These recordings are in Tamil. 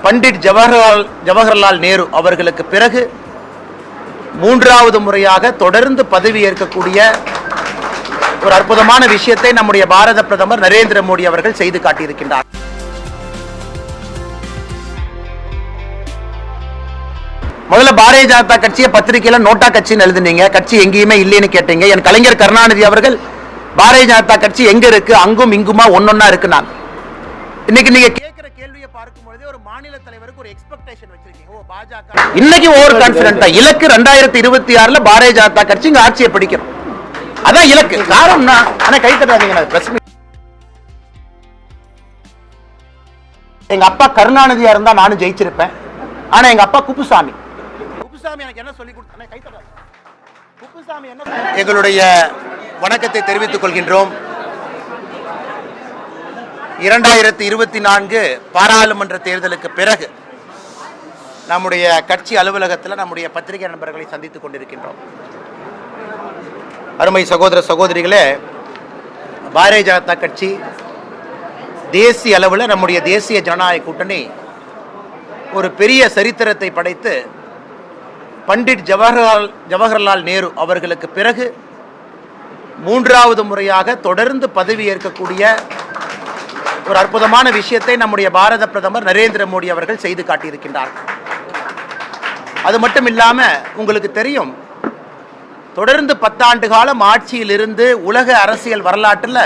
பண்டிட் ஜவஹர்லால் நேரு அவர்களுக்கு பிறகு மூன்றாவது முறையாக தொடர்ந்து பதவி ஏற்கக்கூடிய ஒரு அற்புதமான விஷயத்தை நம்முடைய பாரத பிரதமர் நரேந்திர மோடி அவர்கள் செய்து காட்டியிருக்கின்றார். முதல்ல பாரதிய ஜனதா கட்சியை பத்திரிகையில நோட்டா கட்சின்னு எழுதுனீங்க, கட்சி எங்கேயுமே இல்லைன்னு கேட்டீங்க. என் கலைஞர் கருணாநிதி அவர்கள் பாரதிய ஜனதா கட்சி எங்க இருக்கு, அங்கும் இங்குமா ஒன்னொன்னா இருக்கு. நான் இன்னைக்கு நீங்க கேட்கிற கேள்வியை பார்க்கும் பொழுதே ஒரு மாநில தலைவருக்கு ஒரு எக்ஸ்பெக்டேஷன் வச்சிருக்கீங்க. ஓ பாஜக இன்னைக்கு ஓவர் கான்பிடென்ட்டா இலக்கு 2026ல பாரதிய ஜனதா கட்சி இங்க ஆட்சியை பிடிக்கணும், அதான் இலக்கு. காரணம்னா ஆனா கை தட்டாதீங்க. எங்க அப்பா கருணாநிதியா இருந்தா நானும் ஜெயிச்சிருப்பேன். ஆனா எங்க அப்பா குப்புசாமி எனக்கு என்ன சொல்லி கொடுத்தானே கை தட்டாதீங்க. குப்புசாமி என்ன எங்களுடைய வணக்கத்தை தெரிவித்துக் கொள்கின்றோம். 2024 பாராளுமன்ற தேர்தலுக்கு பிறகு நம்முடைய கட்சி அலுவலகத்தில் நம்முடைய பத்திரிகை நண்பர்களை சந்தித்துக் கொண்டிருக்கின்றோம். அருமை சகோதர சகோதரிகளே, பாரதிய ஜனதா கட்சி தேசிய அளவில் நம்முடைய தேசிய ஜனநாயக கூட்டணி ஒரு பெரிய சரித்திரத்தை படைத்து பண்டிட் ஜவஹர்லால் நேரு அவர்களுக்கு பிறகு மூன்றாவது முறையாக தொடர்ந்து பதவி ஏற்கக்கூடிய ஒரு அற்புதமான விஷயத்தை நம்முடைய பாரத பிரதமர் நரேந்திர மோடி அவர்கள் செய்து காட்டியிருக்கின்றார். அது மட்டும் இல்லாம உங்களுக்கு தெரியும், தொடர்ந்து 10 ஆண்டு காலம் ஆட்சியில் இருந்து உலக அரசியல் வரலாற்றில்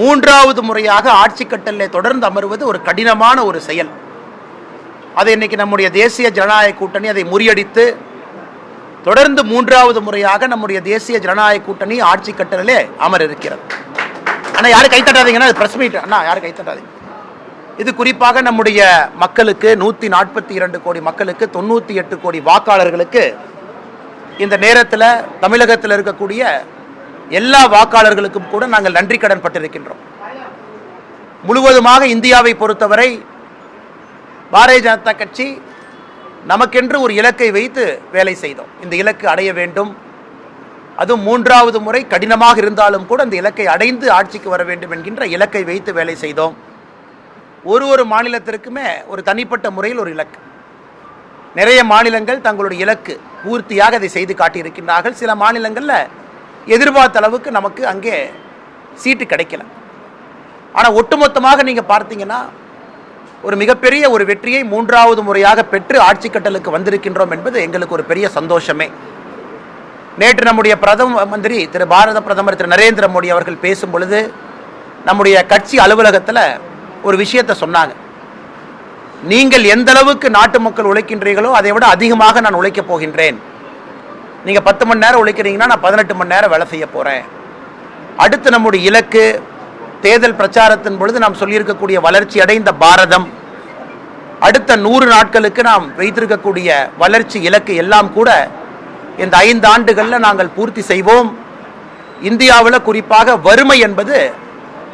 மூன்றாவது முறையாக ஆட்சி கட்டளை தொடர்ந்து அமர்வது ஒரு கடினமான ஒரு செயல். அதை இன்னைக்கு நம்முடைய தேசிய ஜனநாயக கூட்டணி அதை முறியடித்து தொடர்ந்து மூன்றாவது முறையாக நம்முடைய தேசிய ஜனநாயக கூட்டணி ஆட்சி கட்டளிலே அமர இருக்கிறது. ஆனால் யாரும் கைத்தட்டாதீங்கன்னா பிரஸ் மீட் அண்ணா, யாரும் கைத்தட்டாதீங்க. இது குறிப்பாக நம்முடைய மக்களுக்கு 142 கோடி மக்களுக்கு 98 கோடி வாக்காளர்களுக்கு இந்த நேரத்தில் தமிழகத்தில் இருக்கக்கூடிய எல்லா வாக்காளர்களுக்கும் கூட நாங்கள் நன்றி கடன் பட்டிருக்கின்றோம். முழுவதுமாக இந்தியாவை பொறுத்தவரை பாரதிய ஜனதா கட்சி நமக்கென்று ஒரு இலக்கை வைத்து வேலை செய்தோம். இந்த இலக்கு அடைய வேண்டும், அதுவும் மூன்றாவது முறை கடினமாக இருந்தாலும் கூட அந்த இலக்கை அடைந்து ஆட்சிக்கு வர வேண்டும் என்கின்ற இலக்கை வைத்து வேலை செய்தோம். ஒரு மாநிலத்திற்குமே ஒரு தனிப்பட்ட முறையில் ஒரு இலக்கு. நிறைய மாநிலங்கள் தங்களுடைய இலக்கு பூர்த்தியாக அதை செய்து காட்டியிருக்கின்றார்கள். சில மாநிலங்களில் எதிர்பார்த்த அளவுக்கு நமக்கு அங்கே சீட்டு கிடைக்கல. ஆனால் ஒட்டுமொத்தமாக நீங்கள் பார்த்தீங்கன்னா ஒரு மிகப்பெரிய ஒரு வெற்றியை மூன்றாவது முறையாக பெற்று ஆட்சி கட்டலுக்கு வந்திருக்கின்றோம் என்பது எங்களுக்கு ஒரு பெரிய சந்தோஷமே. நேற்று நம்முடைய பிரதம மந்திரி பாரத பிரதமர் திரு நரேந்திர மோடி அவர்கள் பேசும் பொழுது நம்முடைய கட்சி அலுவலகத்தில் ஒரு விஷயத்தை சொன்னாங்க. நீங்கள் எந்த அளவுக்கு நாட்டு மக்கள் உழைக்கின்றீர்களோ அதை விட அதிகமாக நான் உழைக்கப் போகின்றேன். நீங்கள் 10 மணி நேரம் உழைக்கிறீங்கன்னா நான் 18 மணி நேரம் வேலை செய்ய போகிறேன். அடுத்து நம்முடைய இலக்கு தேர்தல் பிரச்சாரத்தின் பொழுது நாம் சொல்லியிருக்கக்கூடிய வளர்ச்சி அடைந்த பாரதம், அடுத்த 100 நாட்களுக்கு நாம் வைத்திருக்கக்கூடிய வளர்ச்சி இலக்கு எல்லாம் கூட இந்த 5 ஆண்டுகளில் நாங்கள் பூர்த்தி செய்வோம். இந்தியாவில் குறிப்பாக வறுமை என்பது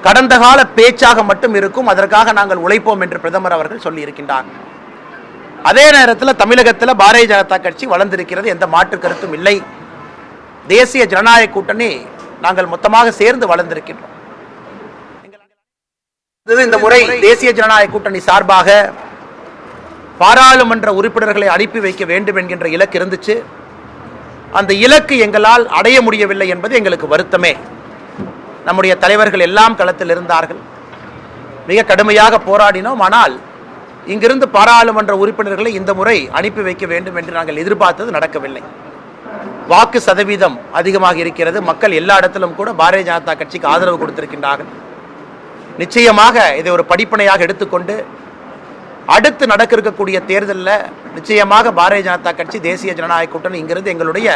கடந்த கால பேச்சாக மட்டும் இருக்கும், அதற்காக நாங்கள் உழைப்போம் என்று பிரதமர் அவர்கள் சொல்லியிருக்கின்றார். அதே நேரத்தில் தமிழகத்தில் பாரதிய ஜனதா கட்சி வளர்ந்திருக்கிறது, எந்த மாற்று கருத்தும் இல்லை. தேசிய ஜனநாயக கூட்டணி நாங்கள் மொத்தமாக சேர்ந்து வளர்ந்திருக்கின்றோம். இந்த முறை தேசிய ஜனநாயக கூட்டணி சார்பாக பாராளுமன்ற உறுப்பினர்களை அனுப்பி வைக்க வேண்டும் என்கின்ற இலக்கு இருந்துச்சு. அந்த இலக்கு எங்களால் அடைய முடியவில்லை என்பது எங்களுக்கு வருத்தமே. நம்முடைய தலைவர்கள் எல்லாம் களத்தில் இருந்தார்கள், மிக கடுமையாக போராடினோம். ஆனால் இங்கிருந்து பாராளுமன்ற உறுப்பினர்களை இந்த முறை அனுப்பி வைக்க வேண்டும் என்று நாங்கள் எதிர்பார்த்தது நடக்கவில்லை. வாக்கு சதவீதம் அதிகமாக இருக்கிறது. மக்கள் எல்லா இடத்திலும் கூட பாரதிய ஜனதா கட்சிக்கு ஆதரவு கொடுத்திருக்கின்றார்கள். நிச்சயமாக இதை ஒரு படிப்பனையாக எடுத்துக்கொண்டு அடுத்து நடக்க இருக்கக்கூடிய தேர்தலில் நிச்சயமாக பாரதிய ஜனதா கட்சி தேசிய ஜனநாயக கூட்டணி இங்கிருந்து எங்களுடைய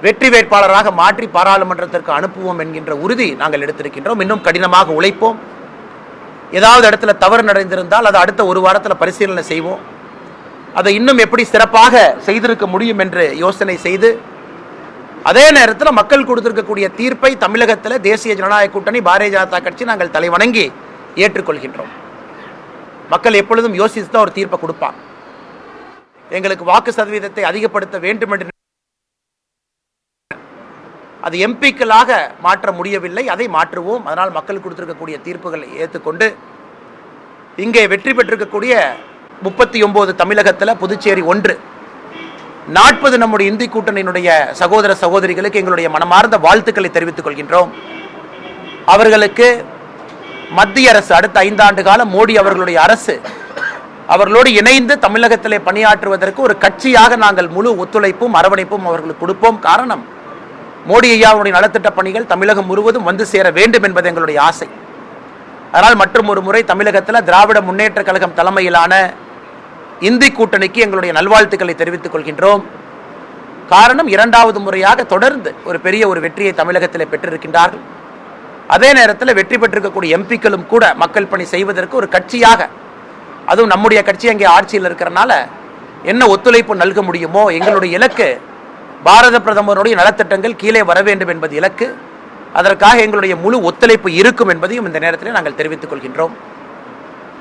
வெற்றி வேட்பாளராக மாற்றி பாராளுமன்றத்திற்கு அனுப்புவோம் என்கின்ற உறுதி நாங்கள் எடுத்திருக்கின்றோம். இன்னும் கடினமாக உழைப்போம். ஏதாவது இடத்துல தவறு நடந்திருந்தால் அதை அடுத்த 1 வாரத்தில் பரிசீலனை செய்வோம். அதை இன்னும் எப்படி சிறப்பாக செய்திருக்க முடியும் என்று யோசனை செய்து அதே நேரத்தில் மக்கள் கொடுத்திருக்கக்கூடிய தீர்ப்பை தமிழகத்தில் தேசிய ஜனநாயக கூட்டணி பாரதிய ஜனதா கட்சி நாங்கள் தலை வணங்கி ஏற்றுக்கொள்கின்றோம். மக்கள் எப்பொழுதும் யோசித்து தான் ஒரு தீர்ப்பை கொடுப்பாங்க. எங்களுக்கு வாக்கு சதவீதத்தை அதிகப்படுத்த வேண்டும் என்று அது எம்பிக்களாக மாற்ற முடியவில்லை, அதை மாற்றுவோம். அதனால் மக்கள் கொடுத்திருக்கக்கூடிய தீர்ப்புகளை ஏற்றுக்கொண்டு இங்கே வெற்றி பெற்றிருக்கக்கூடிய 39 தமிழகத்தில் புதுச்சேரி 1 40 நம்முடைய இந்தி கூட்டணியினுடைய சகோதர சகோதரிகளுக்கு எங்களுடைய மனமார்ந்த வாழ்த்துக்களை தெரிவித்துக் கொள்கின்றோம். அவர்களுக்கு மத்திய அரசு அடுத்த 5 ஆண்டு காலம் மோடி அவர்களுடைய அரசு அவர்களோடு இணைந்து தமிழகத்திலே பணியாற்றுவதற்கு ஒரு கட்சியாக நாங்கள் முழு ஒத்துழைப்பும் அரவணைப்பும் அவர்களுக்கு கொடுப்போம். காரணம், மோடி ஐயாவுடைய நலத்திட்ட பணிகள் தமிழகம் முழுவதும் வந்து சேர வேண்டும் என்பது எங்களுடைய ஆசை. அதனால் மற்றும் ஒரு முறை தமிழகத்தில் திராவிட முன்னேற்ற கழகம் தலைமையிலான இந்தி கூட்டணிக்கு எங்களுடைய நல்வாழ்த்துக்களை தெரிவித்துக் கொள்கின்றோம். காரணம், 2வது முறையாக தொடர்ந்து ஒரு பெரிய ஒரு வெற்றியை தமிழகத்தில் பெற்றிருக்கின்றார்கள். அதே நேரத்தில் வெற்றி பெற்றிருக்கக்கூடிய எம்பிக்களும் கூட மக்கள் பணி செய்வதற்கு ஒரு கட்சியாக, அதுவும் நம்முடைய கட்சி அங்கே ஆட்சியில் இருக்கிறனால என்ன ஒத்துழைப்பு நல்க முடியுமோ, எங்களுடைய இலக்கு பாரத பிரதமருடைய நலத்திட்டங்கள் கீழே வர வேண்டும் என்பது இலக்கு. அதற்காக எங்களுடைய முழு ஒத்துழைப்பு இருக்கும் என்பதையும் இந்த நேரத்தில் நாங்கள் தெரிவித்துக் கொள்கின்றோம்.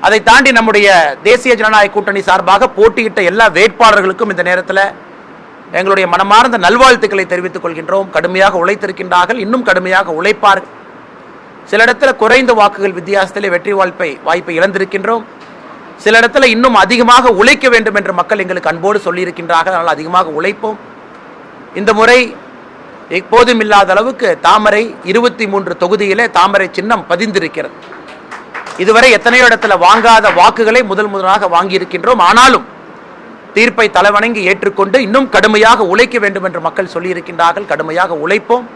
அதை தாண்டி நம்முடைய தேசிய ஜனநாயக கூட்டணி சார்பாக போட்டியிட்ட எல்லா வேட்பாளர்களுக்கும் இந்த நேரத்தில் எங்களுடைய மனமார்ந்த நல்வாழ்த்துக்களை தெரிவித்துக் கொள்கின்றோம். கடுமையாக உழைத்திருக்கின்றார்கள், இன்னும் கடுமையாக உழைப்பார்கள். சில இடத்துல குறைந்த வாக்குகள் வித்தியாசத்திலே வெற்றி வாய்ப்பை இழந்திருக்கின்றோம். சில இடத்துல இன்னும் அதிகமாக உழைக்க வேண்டும் என்று மக்கள் எங்களுக்கு அன்போடு சொல்லியிருக்கின்றார்கள். அதனால் அதிகமாக உழைப்போம். இந்த முறை எப்போதும் இல்லாத அளவுக்கு தாமரை 23 தொகுதியிலே தாமரை சின்னம் பதிந்திருக்கிறது. இதுவரை எத்தனையோ இடத்துல வாங்காத வாக்குகளை முதலாக வாங்கியிருக்கின்றோம். ஆனாலும் தீர்ப்பை தலைவணங்கி ஏற்றுக்கொண்டு இன்னும் கடுமையாக உழைக்க வேண்டும் என்று மக்கள் சொல்லியிருக்கின்றார்கள். கடுமையாக உழைப்போம்.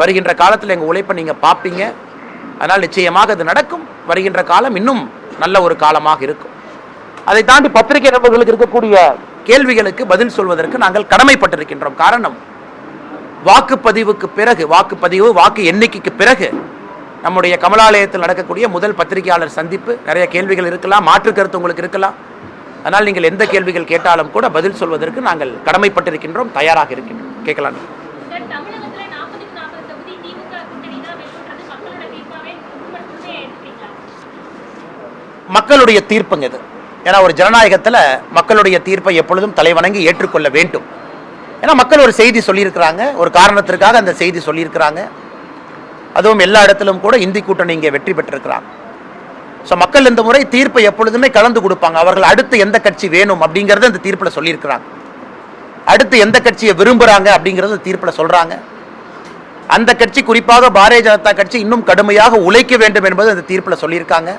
வருகின்ற காலத்தில் எங்கள் உழைப்பை நீங்கள் பார்ப்பீங்க. அதனால் நிச்சயமாக அது நடக்கும். வருகின்ற காலம் இன்னும் நல்ல ஒரு காலமாக இருக்கும். அதை தாண்டி பத்திரிகை நண்பர்களுக்கு இருக்கக்கூடிய கேள்விகளுக்கு பதில் சொல்வதற்கு நாங்கள் கடமைப்பட்டிருக்கின்றோம். காரணம், வாக்குப்பதிவுக்கு பிறகு வாக்கு எண்ணிக்கைக்கு பிறகு நம்முடைய கமலாலயத்தில் நடக்கக்கூடிய முதல் பத்திரிகையாளர் சந்திப்பு. நிறைய கேள்விகள் இருக்கலாம், மாற்று கருத்து உங்களுக்கு இருக்கலாம். அதனால் நீங்கள் எந்த கேள்விகள் கேட்டாலும் கூட பதில் சொல்வதற்கு நாங்கள் கடமைப்பட்டிருக்கின்றோம், தயாராக இருக்கின்றோம். கேட்கலாம். மக்களுடைய தீர்ப்புங்க இது. ஏன்னா ஒரு ஜனநாயகத்தில் மக்களுடைய தீர்ப்பை எப்பொழுதும் தலைவணங்கி ஏற்றுக்கொள்ள வேண்டும். ஏன்னா மக்கள் ஒரு செய்தி சொல்லியிருக்கிறாங்க, ஒரு காரணத்திற்காக அந்த செய்தி சொல்லியிருக்கிறாங்க. அதுவும் எல்லா இடத்திலும் கூட இந்தி கூட்டணி இங்கே வெற்றி பெற்றிருக்கிறாங்க. ஸோ மக்கள் இந்த முறை தீர்ப்பை எப்பொழுதுமே கலந்து கொடுப்பாங்க. அவர்கள் அடுத்து எந்த கட்சி வேணும் அப்படிங்கிறத இந்த தீர்ப்பில் சொல்லியிருக்கிறாங்க. அடுத்து எந்த கட்சியை விரும்புகிறாங்க அப்படிங்கிறத தீர்ப்பில் சொல்கிறாங்க. அந்த கட்சி, குறிப்பாக பாரதிய ஜனதா கட்சி, இன்னும் கடுமையாக உழைக்க வேண்டும் என்பது அந்த தீர்ப்பில் சொல்லியிருக்காங்க.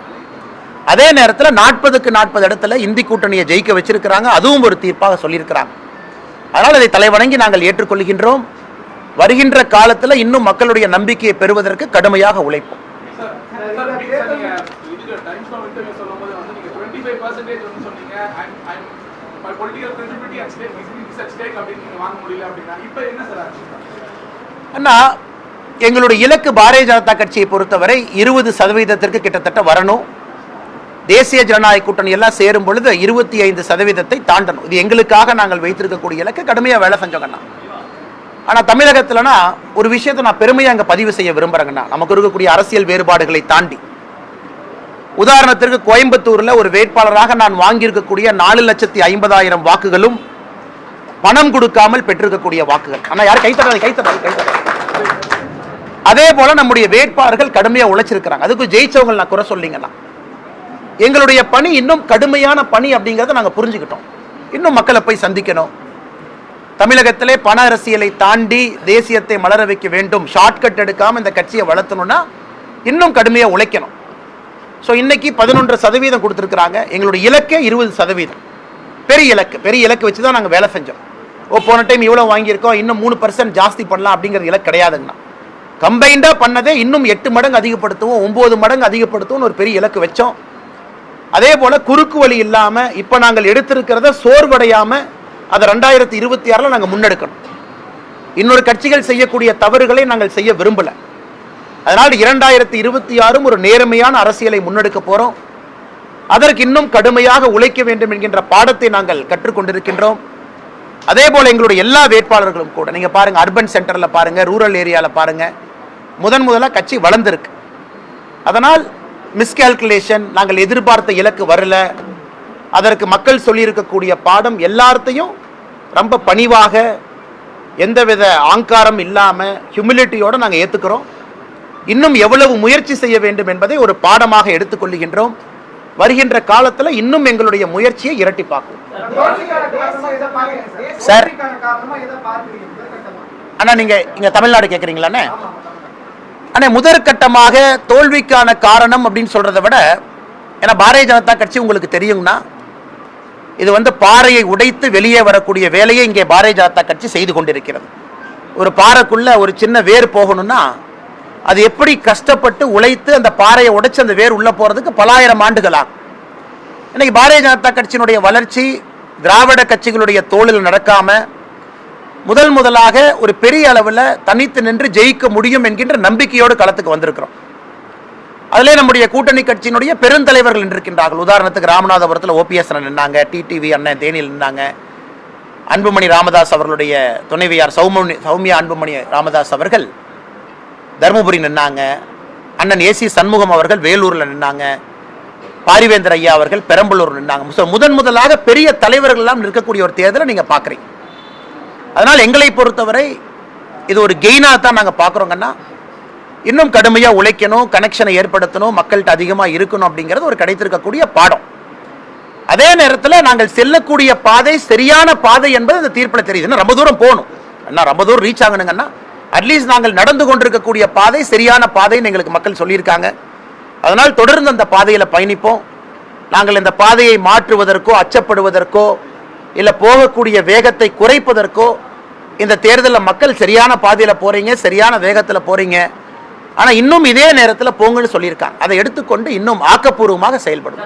அதே நேரத்தில் 40க்கு 40 இடத்துல இந்தி கூட்டணியை ஜெயிக்க வச்சிருக்கிறாங்க. அதுவும் ஒரு தீர்ப்பாக சொல்லியிருக்கிறாங்க. அதனால் அதை தலைவணங்கி நாங்கள் ஏற்றுக்கொள்கின்றோம். வருகின்ற காலத்தில் இன்னும் மக்களுடைய நம்பிக்கையை பெறுவதற்கு கடுமையாக உழைப்போம். அண்ணா, எங்களுடைய இலக்கு பாரதிய ஜனதா கட்சியை பொறுத்தவரை 20% கிட்டத்தட்ட வரணும். தேசிய ஜனநாயக கூட்டணி எல்லாம் சேரும் பொழுது 25% தாண்டணும். இது எங்களுக்காக நாங்கள் வைத்திருக்கக்கூடிய இலக்கு. கடுமையாக வேலை செஞ்சோங்கண்ணா. ஆனால் தமிழகத்தில்னா ஒரு விஷயத்தை நான் பெருமையாக அங்கே பதிவு செய்ய விரும்புகிறேங்கண்ணா. நமக்கு இருக்கக்கூடிய அரசியல் வேறுபாடுகளை தாண்டி, உதாரணத்திற்கு கோயம்புத்தூரில் ஒரு வேட்பாளராக நான் வாங்கியிருக்கக்கூடிய 4,50,000 வாக்குகளும் பணம் கொடுக்காமல் பெற்றிருக்கக்கூடிய வாக்குகள். ஆனால் யாரும் கைத்தட்டாது. அதே போல நம்முடைய வேட்பாளர்கள் கடுமையாக உழைச்சிருக்கிறாங்க. அதுக்கு ஜெயிச்சவங்க நான் குறை சொல்லிங்கண்ணா. எங்களுடைய பணி இன்னும் கடுமையான பணி அப்படிங்கிறத நாங்கள் புரிஞ்சுக்கிட்டோம். இன்னும் மக்களை போய் சந்திக்கணும். தமிழகத்திலே பண அரசியலை தாண்டி தேசியத்தை மலர வைக்க வேண்டும். ஷார்ட்கட் எடுக்காமல் இந்த கட்சியை வளர்த்தணும்னா இன்னும் கடுமையாக உழைக்கணும். ஸோ இன்னைக்கு 11% கொடுத்துருக்குறாங்க. எங்களுடைய இலக்கே 20%. பெரிய இலக்கு வச்சு தான் நாங்கள் வேலை செஞ்சோம். போன டைம் இவ்வளோ வாங்கியிருக்கோம், இன்னும் 3% ஜாஸ்தி பண்ணலாம் அப்படிங்கிற இலக்கு கிடையாதுங்கண்ணா. கம்பைண்டாக பண்ணதே இன்னும் 8 மடங்கு அதிகப்படுத்துவோம், 9 மடங்கு அதிகப்படுத்துவோம் ஒரு பெரிய இலக்கு வச்சோம். அதே போல குறுக்கு வழி இல்லாமல் இப்போ நாங்கள் எடுத்திருக்கிறத சோர்வடையாமல் அதை 2026 நாங்கள் முன்னெடுக்கணும். இன்னொரு கட்சிகள் செய்யக்கூடிய தவறுகளை நாங்கள் செய்ய விரும்பல. அதனால் 2026 ஒரு நேர்மையான அரசியலை முன்னெடுக்க போறோம். அதற்கு இன்னும் கடுமையாக உழைக்க வேண்டும் என்கின்ற பாடத்தை நாங்கள் கற்றுக்கொண்டிருக்கின்றோம். அதே போல எங்களுடைய எல்லா வேட்பாளர்களும் கூட நீங்க பாருங்க, அர்பன் சென்டர்ல பாருங்க, ரூரல் ஏரியால பாருங்க, முதலாக கட்சி வளர்ந்திருக்கு. அதனால் மிஸ்கால்குலேஷன், நாங்கள் எதிர்பார்த்த இலக்கு வரல, அதற்கு மக்கள் சொல்லியிருக்கக்கூடிய பாடம் எல்லாத்தையும் ரொம்ப பணிவாக, எந்தவித ஆங்காரம் இல்லாமல் ஹியூமிலிட்டியோடு நாங்கள் ஏற்றுக்கிறோம். இன்னும் எவ்வளவு முயற்சி செய்ய வேண்டும் என்பதை ஒரு பாடமாக எடுத்துக்கொள்கின்றோம். வருகின்ற காலத்துல இன்னும் எங்களுடைய முயற்சியை இரட்டிப்பாக்கும். சார் அண்ணா, நீங்க இங்க தமிழ்நாடு கேக்குறீங்களாண்ணே? அண்ணா, முதற்கட்டமாக தோல்விக்கான காரணம் அப்படின்னு சொல்றதை விட, ஏன்னா பாரதிய ஜனதா கட்சி உங்களுக்கு தெரியும்னா, இது வந்து பாறையை உடைத்து வெளியே வரக்கூடிய வேலையை இங்கே பாரதிய ஜனதா கட்சி செய்து கொண்டிருக்கிறது. ஒரு பாறைக்குள்ள ஒரு சின்ன வேர் போகணும்னா அது எப்படி கஷ்டப்பட்டு உழைத்து அந்த பாறையை உடைச்சு அந்த வேர் உள்ள போறதுக்கு பலாயிரம் ஆண்டுகள் ஆகும். இன்னைக்கு பாரதிய ஜனதா கட்சியினுடைய வளர்ச்சி திராவிட கட்சிகளுடைய தோளில் நடக்காம முதலாக ஒரு பெரிய அளவில் தனித்து நின்று ஜெயிக்க முடியும் என்கின்ற நம்பிக்கையோடு களத்துக்கு வந்திருக்கிறோம். அதிலே நம்முடைய கூட்டணி கட்சியினுடைய பெருந்தலைவர்கள் இருக்கின்றார்கள். உதாரணத்துக்கு ராமநாதபுரத்தில் ஓபிஎஸ் நின்னாங்க, டிடிவி அண்ணன் தேனியில் நின்னாங்க, அன்புமணி ராமதாஸ் அவர்களுடைய துணைவியார் சௌமியா அன்புமணி ராமதாஸ் அவர்கள் தருமபுரி நின்னாங்க, அண்ணன் ஏசி சண்முகம் அவர்கள் வேலூரில் நின்னாங்க, பாரிவேந்தர் ஐயா அவர்கள் பெரம்பலூர் நின்னாங்க. முதலாக பெரிய தலைவர்கள் எல்லாம் இருக்கக்கூடிய ஒரு தேர்தலை நீங்க பாக்குறீங்க. அதனால் எங்களை பொறுத்தவரை இது ஒரு கெயினா தான் நாங்க பாக்குறோங்கன்னா, இன்னும் கடுமையா உழைக்கணும், கனெக்ஷனை ஏற்படுத்தணும், மக்கள்கிட்ட அதிகமா இருக்கணும் அப்படிங்கிறது ஒரு கிடைத்திருக்கக்கூடிய பாடம். அதே நேரத்தில் நாங்கள் செல்லக்கூடிய பாதை சரியான பாதை என்பது அந்த தீர்ப்பில் தெரியுது. ரொம்ப தூரம் போகணும், ரொம்ப தூரம் ரீச் ஆகணுங்கன்னா அட்லீஸ்ட் நாங்கள் நடந்து கொண்டிருக்கக்கூடிய பாதை சரியான பாதைன்னு எங்களுக்கு மக்கள் சொல்லியிருக்காங்க. அதனால் தொடர்ந்து அந்த பாதையில் பயணிப்போம். நாங்கள் இந்த பாதையை மாற்றுவதற்கோ அச்சப்படுவதற்கோ இல்லை போகக்கூடிய வேகத்தை குறைப்பதற்கோ இந்த தேர்தலில் மக்கள் சரியான பாதையில் போறீங்க, சரியான வேகத்தில் போறீங்க, ஆனால் இன்னும் இதே நேரத்தில் போங்கன்னு சொல்லியிருக்காங்க. அதை எடுத்துக்கொண்டு இன்னும் ஆக்கப்பூர்வமாக செயல்படும்.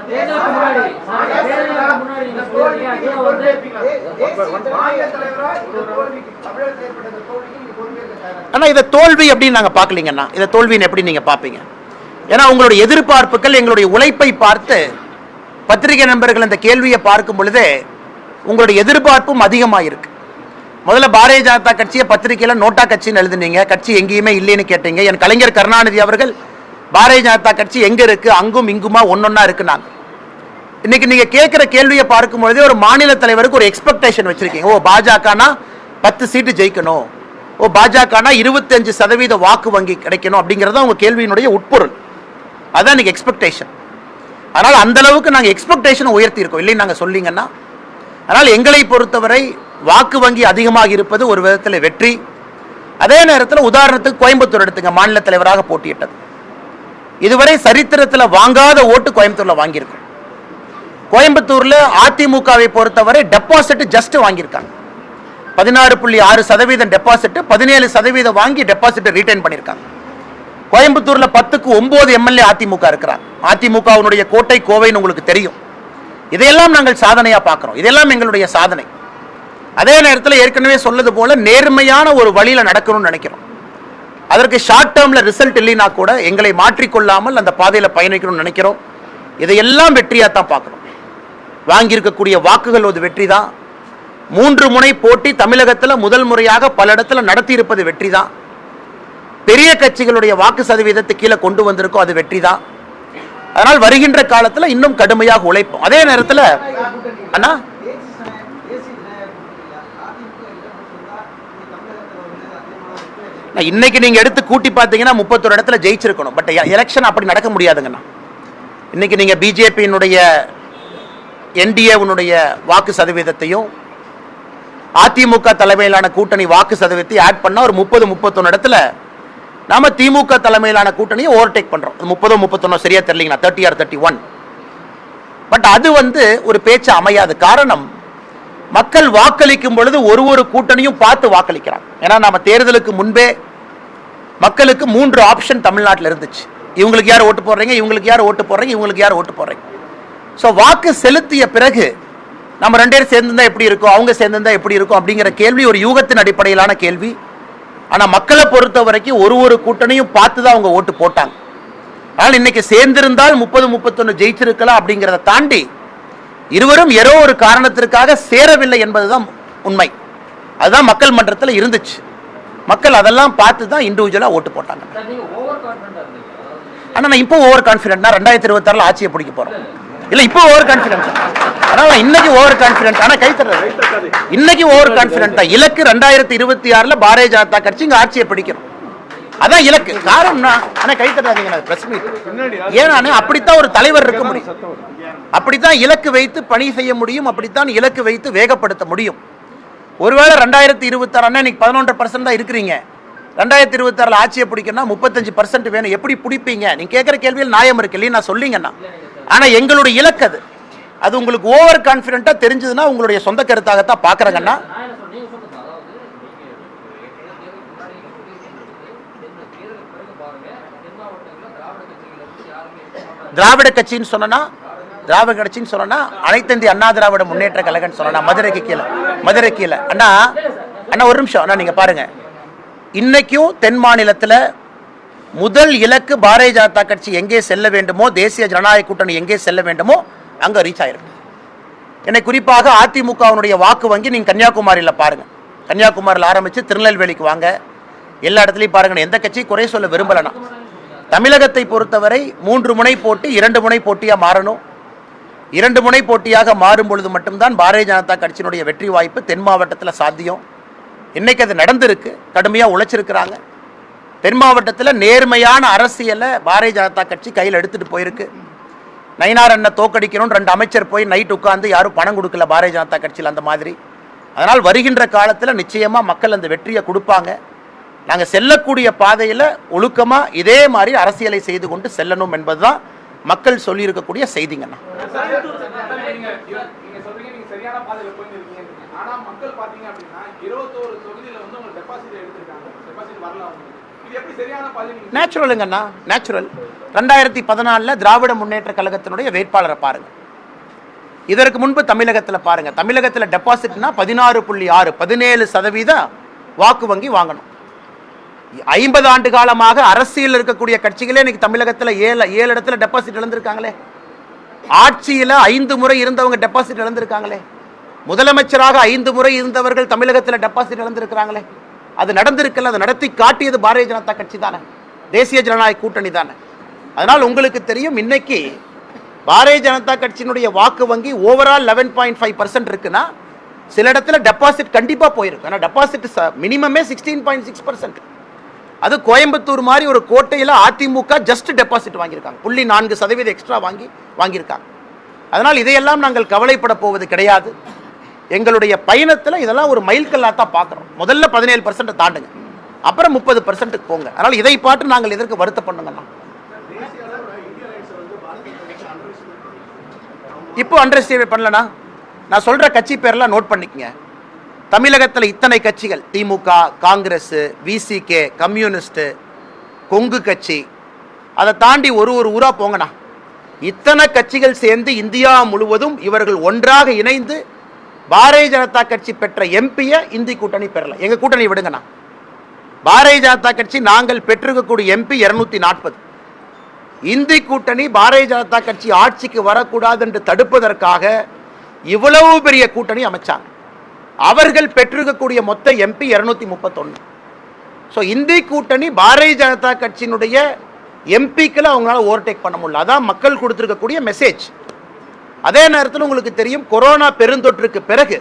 ஆனால் இதை தோல்வி அப்படின்னு நாங்கள் பார்க்கலீங்கன்னா, இதை தோல்வின்னு எப்படி நீங்கள் பார்ப்பீங்க? ஏன்னா உங்களுடைய எதிர்பார்ப்புகள் எங்களுடைய உழைப்பை பார்த்து பத்திரிகை நண்பர்கள் இந்த கேள்வியை பார்க்கும் பொழுதே உங்களுடைய எதிர்பார்ப்பும் அதிகமாக இருக்கு. முதல்ல பாரதிய ஜனதா கட்சியை பத்திரிகையில நோட்டா கட்சின்னு எழுதுனீங்க, கட்சி எங்கேயுமே இல்லைன்னு கேட்டீங்க. என் கலைஞர் கருணாநிதி அவர்கள் பாரதிய ஜனதா கட்சி எங்க இருக்கு, அங்கும் இங்குமா ஒன்னொன்னா இருக்குனாங்க. இன்னைக்கு நீங்க கேட்கிற கேள்வியை பார்க்கும் பொழுதே ஒரு மாநில தலைவருக்கு ஒரு எக்ஸ்பெக்டேஷன் வச்சிருக்கீங்க. ஓ பாஜகனா 10 சீட்டு ஜெயிக்கணும், ஓ பாஜகனா 25% வாக்கு வங்கி கிடைக்கணும் அப்படிங்கறத உங்க கேள்வியினுடைய உட்பொருள். அதான் நீங்க எக்ஸ்பெக்டேஷன். அதனால அந்த அளவுக்கு நாங்க எக்ஸ்பெக்டேஷன் உயர்த்தி இருக்கோம் இல்லைன்னு நாங்க சொல்லிங்கன்னா. அதனால் எங்களை பொறுத்தவரை வாக்கு வங்கி அதிகமாக இருப்பது ஒரு விதத்தில் வெற்றி. அதே நேரத்தில் உதாரணத்துக்கு கோயம்புத்தூர் எடுத்துங்க, மாநில தலைவராக போட்டியிட்டது. இதுவரை சரித்திரத்தில் வாங்காத ஓட்டு கோயம்புத்தூர்ல வாங்கியிருக்கோம். கோயம்புத்தூர்ல அதிமுகவை பொறுத்தவரை டெபாசிட் ஜஸ்ட் வாங்கியிருக்காங்க. 16.6% டெபாசிட், 17% வாங்கி டெபாசிட் ரீடைன் பண்ணியிருக்காங்க. கோயம்புத்தூர்ல 10க்கு 9 எம்எல்ஏ அதிமுக இருக்கிறாங்க. அதிமுகவினுடைய கோட்டை கோவைன்னு உங்களுக்கு தெரியும். இதையெல்லாம் நாங்கள் சாதனையா பார்க்கிறோம். இதெல்லாம் எங்களுடைய சாதனை. அதே நேரத்தில் ஏற்கனவே சொல்லது போல நேர்மையான ஒரு வழியில நடக்கணும்னு நினைக்கிறோம். அதற்கு ஷார்ட் டேர்ம்ல ரிசல்ட் இல்லைன்னா கூட எங்களை மாற்றிக்கொள்ளாமல் அந்த பாதையில பயணிக்கணும்னு நினைக்கிறோம். இதையெல்லாம் வெற்றியா தான் பார்க்கிறோம். வாங்கியிருக்கக்கூடிய வாக்குகள் ஒரு வெற்றி தான். 3 முனை போட்டி தமிழகத்தில் முதல் முறையாக பல இடத்துல நடத்தி இருப்பது வெற்றி தான். பெரிய கட்சிகளுடைய வாக்கு சதவீதத்தை கீழே கொண்டு வந்திருக்கோம், அது வெற்றி தான். அதனால் வருகின்ற காலத்தில் இன்னும் கடுமையாக உழைப்போம். அதே நேரத்தில் அண்ணா இன்னைக்கு நீங்க எடுத்து கூட்டி பார்த்தீங்கன்னா 31 இடத்துல ஜெயிச்சிருக்கணும். பட் எலெக்ஷன் அப்படி நடக்க முடியாதுங்கண்ணா. இன்னைக்கு நீங்க பிஜேபியினுடைய என்டிஏனுடைய வாக்கு சதவீதத்தையும் அதிமுக தலைமையிலான கூட்டணி வாக்கு சதவீதத்தையும் ஆட் பண்ணா ஒரு 30-31 இடத்துல நாம திமுக தலைமையிலான கூட்டணியை ஓவர்டேக் பண்றோம். 30-31 சரியா தெரியலீங்களா, 30 or 31. பட் அது வந்து ஒரு பேச்சு அமையாது. காரணம், மக்கள் வாக்களிக்கும் பொழுது ஒரு கூட்டணியும் பார்த்து வாக்களிக்கிறாங்க. ஏன்னா நம்ம தேர்தலுக்கு முன்பே மக்களுக்கு 3 ஆப்ஷன் தமிழ்நாட்டில் இருந்துச்சு. இவங்களுக்கு யார் ஓட்டு போடுறீங்க, இவங்களுக்கு யார் ஓட்டு போடுறீங்க, இவங்களுக்கு யார் ஓட்டு போடுறீங்க. ஸோ வாக்கு செலுத்திய பிறகு நம்ம 2 பேரும் சேர்ந்திருந்தா எப்படி இருக்கும், அவங்க சேர்ந்திருந்தா எப்படி இருக்கும் அப்படிங்கிற கேள்வி ஒரு யூகத்தின் அடிப்படையிலான கேள்வி. ஆனால் மக்களை பொறுத்த வரைக்கும் ஒரு கூட்டணியும் பார்த்து தான் அவங்க ஓட்டு போட்டாங்க. ஆனால் இன்னைக்கு சேர்ந்திருந்தால் 30-31 ஜெயிச்சிருக்கலாம் அப்படிங்கிறத தாண்டி இருவரும் ஏதோ ஒரு காரணத்திற்காக சேரவில்லை என்பதுதான் உண்மை. அதுதான் மக்கள் மன்றத்தில் இருந்துச்சு. மக்கள் அதெல்லாம் பார்த்து தான் இண்டிவிஜுவலாக ஓட்டு போட்டாங்க. ஆனால் நான் இப்போ ஓவர் கான்ஃபிடென்ட், 2026 ஆட்சியை பிடிக்க போறோம். இல்லை இப்போ ஓவர் கான்ஃபிடென்ட், ஆனால் இன்னைக்கு ஓவர் கான்ஃபிடென்ட். ஆனால் கை தர்றது இன்னைக்கு ஓவர் கான்ஃபிடென்ட் தான். இலக்கு 2026 பாரதிய ஜனதா கட்சி இங்கே ஆட்சியை பிடிக்கணும். அதான் இலக்கு. காரணம்னா ஆனா கை தட்டாதீங்க, பிரஸ் மீட். ஏன்னா அப்படித்தான் ஒரு தலைவர் இருக்க முடியும், அப்படித்தான் இலக்கு வைத்து பணி செய்ய முடியும், அப்படித்தான் இலக்கு வைத்து வேகப்படுத்த முடியும். ஒருவேளை 2026 இன்னைக்கு 11% தான் இருக்கிறீங்க, 2026 ஆட்சியை பிடிக்கணும்னா 35% வேணும். எப்படி பிடிப்பீங்க? நீங்க கேட்கிற கேள்வியில் நியாயம் இருக்கு இல்லையா, நான் சொல்லிங்கன்னா. ஆனா எங்களுடைய இலக்கு அது உங்களுக்கு ஓவர் கான்பிடென்ட்டா தெரிஞ்சதுன்னா உங்களுடைய சொந்த கருத்தாகத்தான் பாக்குறாங்கன்னா. திராவிட கட்சின்னு சொன்னா, திராவிட கட்சின்னு சொன்னா அனைத்து இந்திய அண்ணா திராவிட முன்னேற்ற கழகம் சொன்னா மதுரைக்கு கீழே அண்ணா ஒரு நிமிஷம் அண்ணா, நீங்க பாருங்க, இன்னைக்கும் தென் மாநிலத்தில் முதல் இலக்கு பாரதிய ஜனதா கட்சி எங்கே செல்ல வேண்டுமோ, தேசிய ஜனநாயக கூட்டணி எங்கே செல்ல வேண்டுமோ அங்க ரீச் ஆயிருக்கு. என்னை குறிப்பாக அதிமுகவினுடைய வாக்கு வங்கி நீங்க கன்னியாகுமரியில் பாருங்க, கன்னியாகுமரியில் ஆரம்பிச்சு திருநெல்வேலிக்கு வாங்க, எல்லா இடத்துலையும் பாருங்க. எந்த கட்சி குறை சொல்ல விரும்பலனா, தமிழகத்தை பொறுத்தவரை 3 முனை போட்டி 2 முனை போட்டியா மாறணும். 2 முனை போட்டியாக மாறும் பொழுது மட்டும்தான் பாரதிய ஜனதா கட்சியினுடைய வெற்றி வாய்ப்பு தென் மாவட்டத்தில் சாத்தியம். இன்னைக்கு அது நடந்திருக்கு, கடுமையா உழைச்சிருக்கிறாங்க. தென் மாவட்டத்தில் நேர்மையான அரசியலை பாரதிய ஜனதா கட்சி கையில் எடுத்துட்டு போயிருக்கு. நயினார் அண்ணன் தோக்கடிக்கணும் 2 அமைச்சர் போய் நைட் உட்கார்ந்து யாரும் பணம் கொடுக்கல பாரதிய ஜனதா கட்சியில் அந்த மாதிரி. அதனால் வருகின்ற காலத்தில் நிச்சயமா மக்கள் அந்த வெற்றியை கொடுப்பாங்க. நாங்கள் செல்லக்கூடிய பாதையில் ஒழுக்கமாக இதே மாதிரி அரசியலை செய்து கொண்டு செல்லணும் என்பதுதான் மக்கள் சொல்லியிருக்கக்கூடிய செய்திங்கண்ணா. நேச்சுரலுங்கண்ணா, நேச்சுரல். 2014 திராவிட முன்னேற்ற கழகத்தினுடைய வேட்பாளரை பாருங்க, இதற்கு முன்பு தமிழகத்தில் பாருங்க, தமிழகத்தில் டெபாசிட்னா 16.6 17% வாக்கு வங்கி வாங்கணும். 50 ஆண்டு காலமாக அரசியல் இருக்கக்கூடிய கட்சிகளே இன்னைக்கு தமிழகத்தில் 7 இடத்துல டெபாசிட் இழந்திருக்காங்களே. ஆட்சியில் 5 முறை இருந்தவங்க டெபாசிட் இழந்திருக்காங்களே. முதலமைச்சராக 5 முறை இருந்தவர்கள் தமிழகத்தில் டெபாசிட் இழந்திருக்கிறாங்களே. அது நடந்திருக்கல, அதை நடத்தி காட்டியது பாரதிய ஜனதா கட்சி தானே, தேசிய ஜனநாயக கூட்டணி தானே. அதனால் உங்களுக்கு தெரியும், இன்னைக்கு பாரதிய ஜனதா கட்சியினுடைய வாக்கு வங்கி ஓவரால் 11.5% இருக்குன்னா சில இடத்துல டெபாசிட் கண்டிப்பா போயிருக்கு. ஆனால் டெபாசிட் மினிமமே 16.6%. அது கோயம்புத்தூர் மாதிரி ஒரு கோட்டையில் அதிமுக ஜஸ்ட் டெபாசிட் வாங்கியிருக்காங்க, 0.4% எக்ஸ்ட்ரா வாங்கியிருக்காங்க. அதனால் இதையெல்லாம் நாங்கள் கவலைப்பட போவது கிடையாது. எங்களுடைய பயணத்தில் இதெல்லாம் ஒரு மைல்கல்லாக தான் பார்க்குறோம். முதல்ல 17% தாண்டுங்க, அப்புறம் 30% போங்க. அதனால் இதை பார்த்து நாங்கள் எதற்கு வருத்த பண்ணுங்கண்ணா. இப்போ அண்டர் எஸ்டிமேட் பண்ணலண்ணா. நான் சொல்கிற கட்சி பேரெல்லாம் நோட் பண்ணிக்கங்க. தமிழகத்தில் இத்தனை கட்சிகள், திமுக, காங்கிரஸ், விசிகே, கம்யூனிஸ்ட், கொங்கு கட்சி, அதை தாண்டி ஒரு ஊரா போங்கண்ணா. இத்தனை கட்சிகள் சேர்ந்து இந்தியா முழுவதும் இவர்கள் ஒன்றாக இணைந்து பாரதிய ஜனதா கட்சி பெற்ற எம்பியை இந்தி கூட்டணி பெறல. எங்க கூட்டணி விடுங்கண்ணா. பாரதிய ஜனதா கட்சி நாங்கள் பெற்றிருக்கக்கூடிய எம்பி 240. இந்தி கூட்டணி பாரதிய ஜனதா கட்சி ஆட்சிக்கு வரக்கூடாது என்று தடுப்பதற்காக இவ்வளவு பெரிய கூட்டணி அமைச்சாங்க. அவர்கள் பெற்றிருக்கக்கூடிய மொத்த எம்பி 231. ஸோ இந்தி கூட்டணி பாரதிய ஜனதா கட்சியினுடைய எம்பிக்களை அவங்களால ஓவர்டேக் பண்ண முடியல. அதான் மக்கள் கொடுத்திருக்கக்கூடிய மெசேஜ். அதே நேரத்தில் உங்களுக்கு தெரியும், கொரோனா பெருந்தொற்றுக்கு பிறகு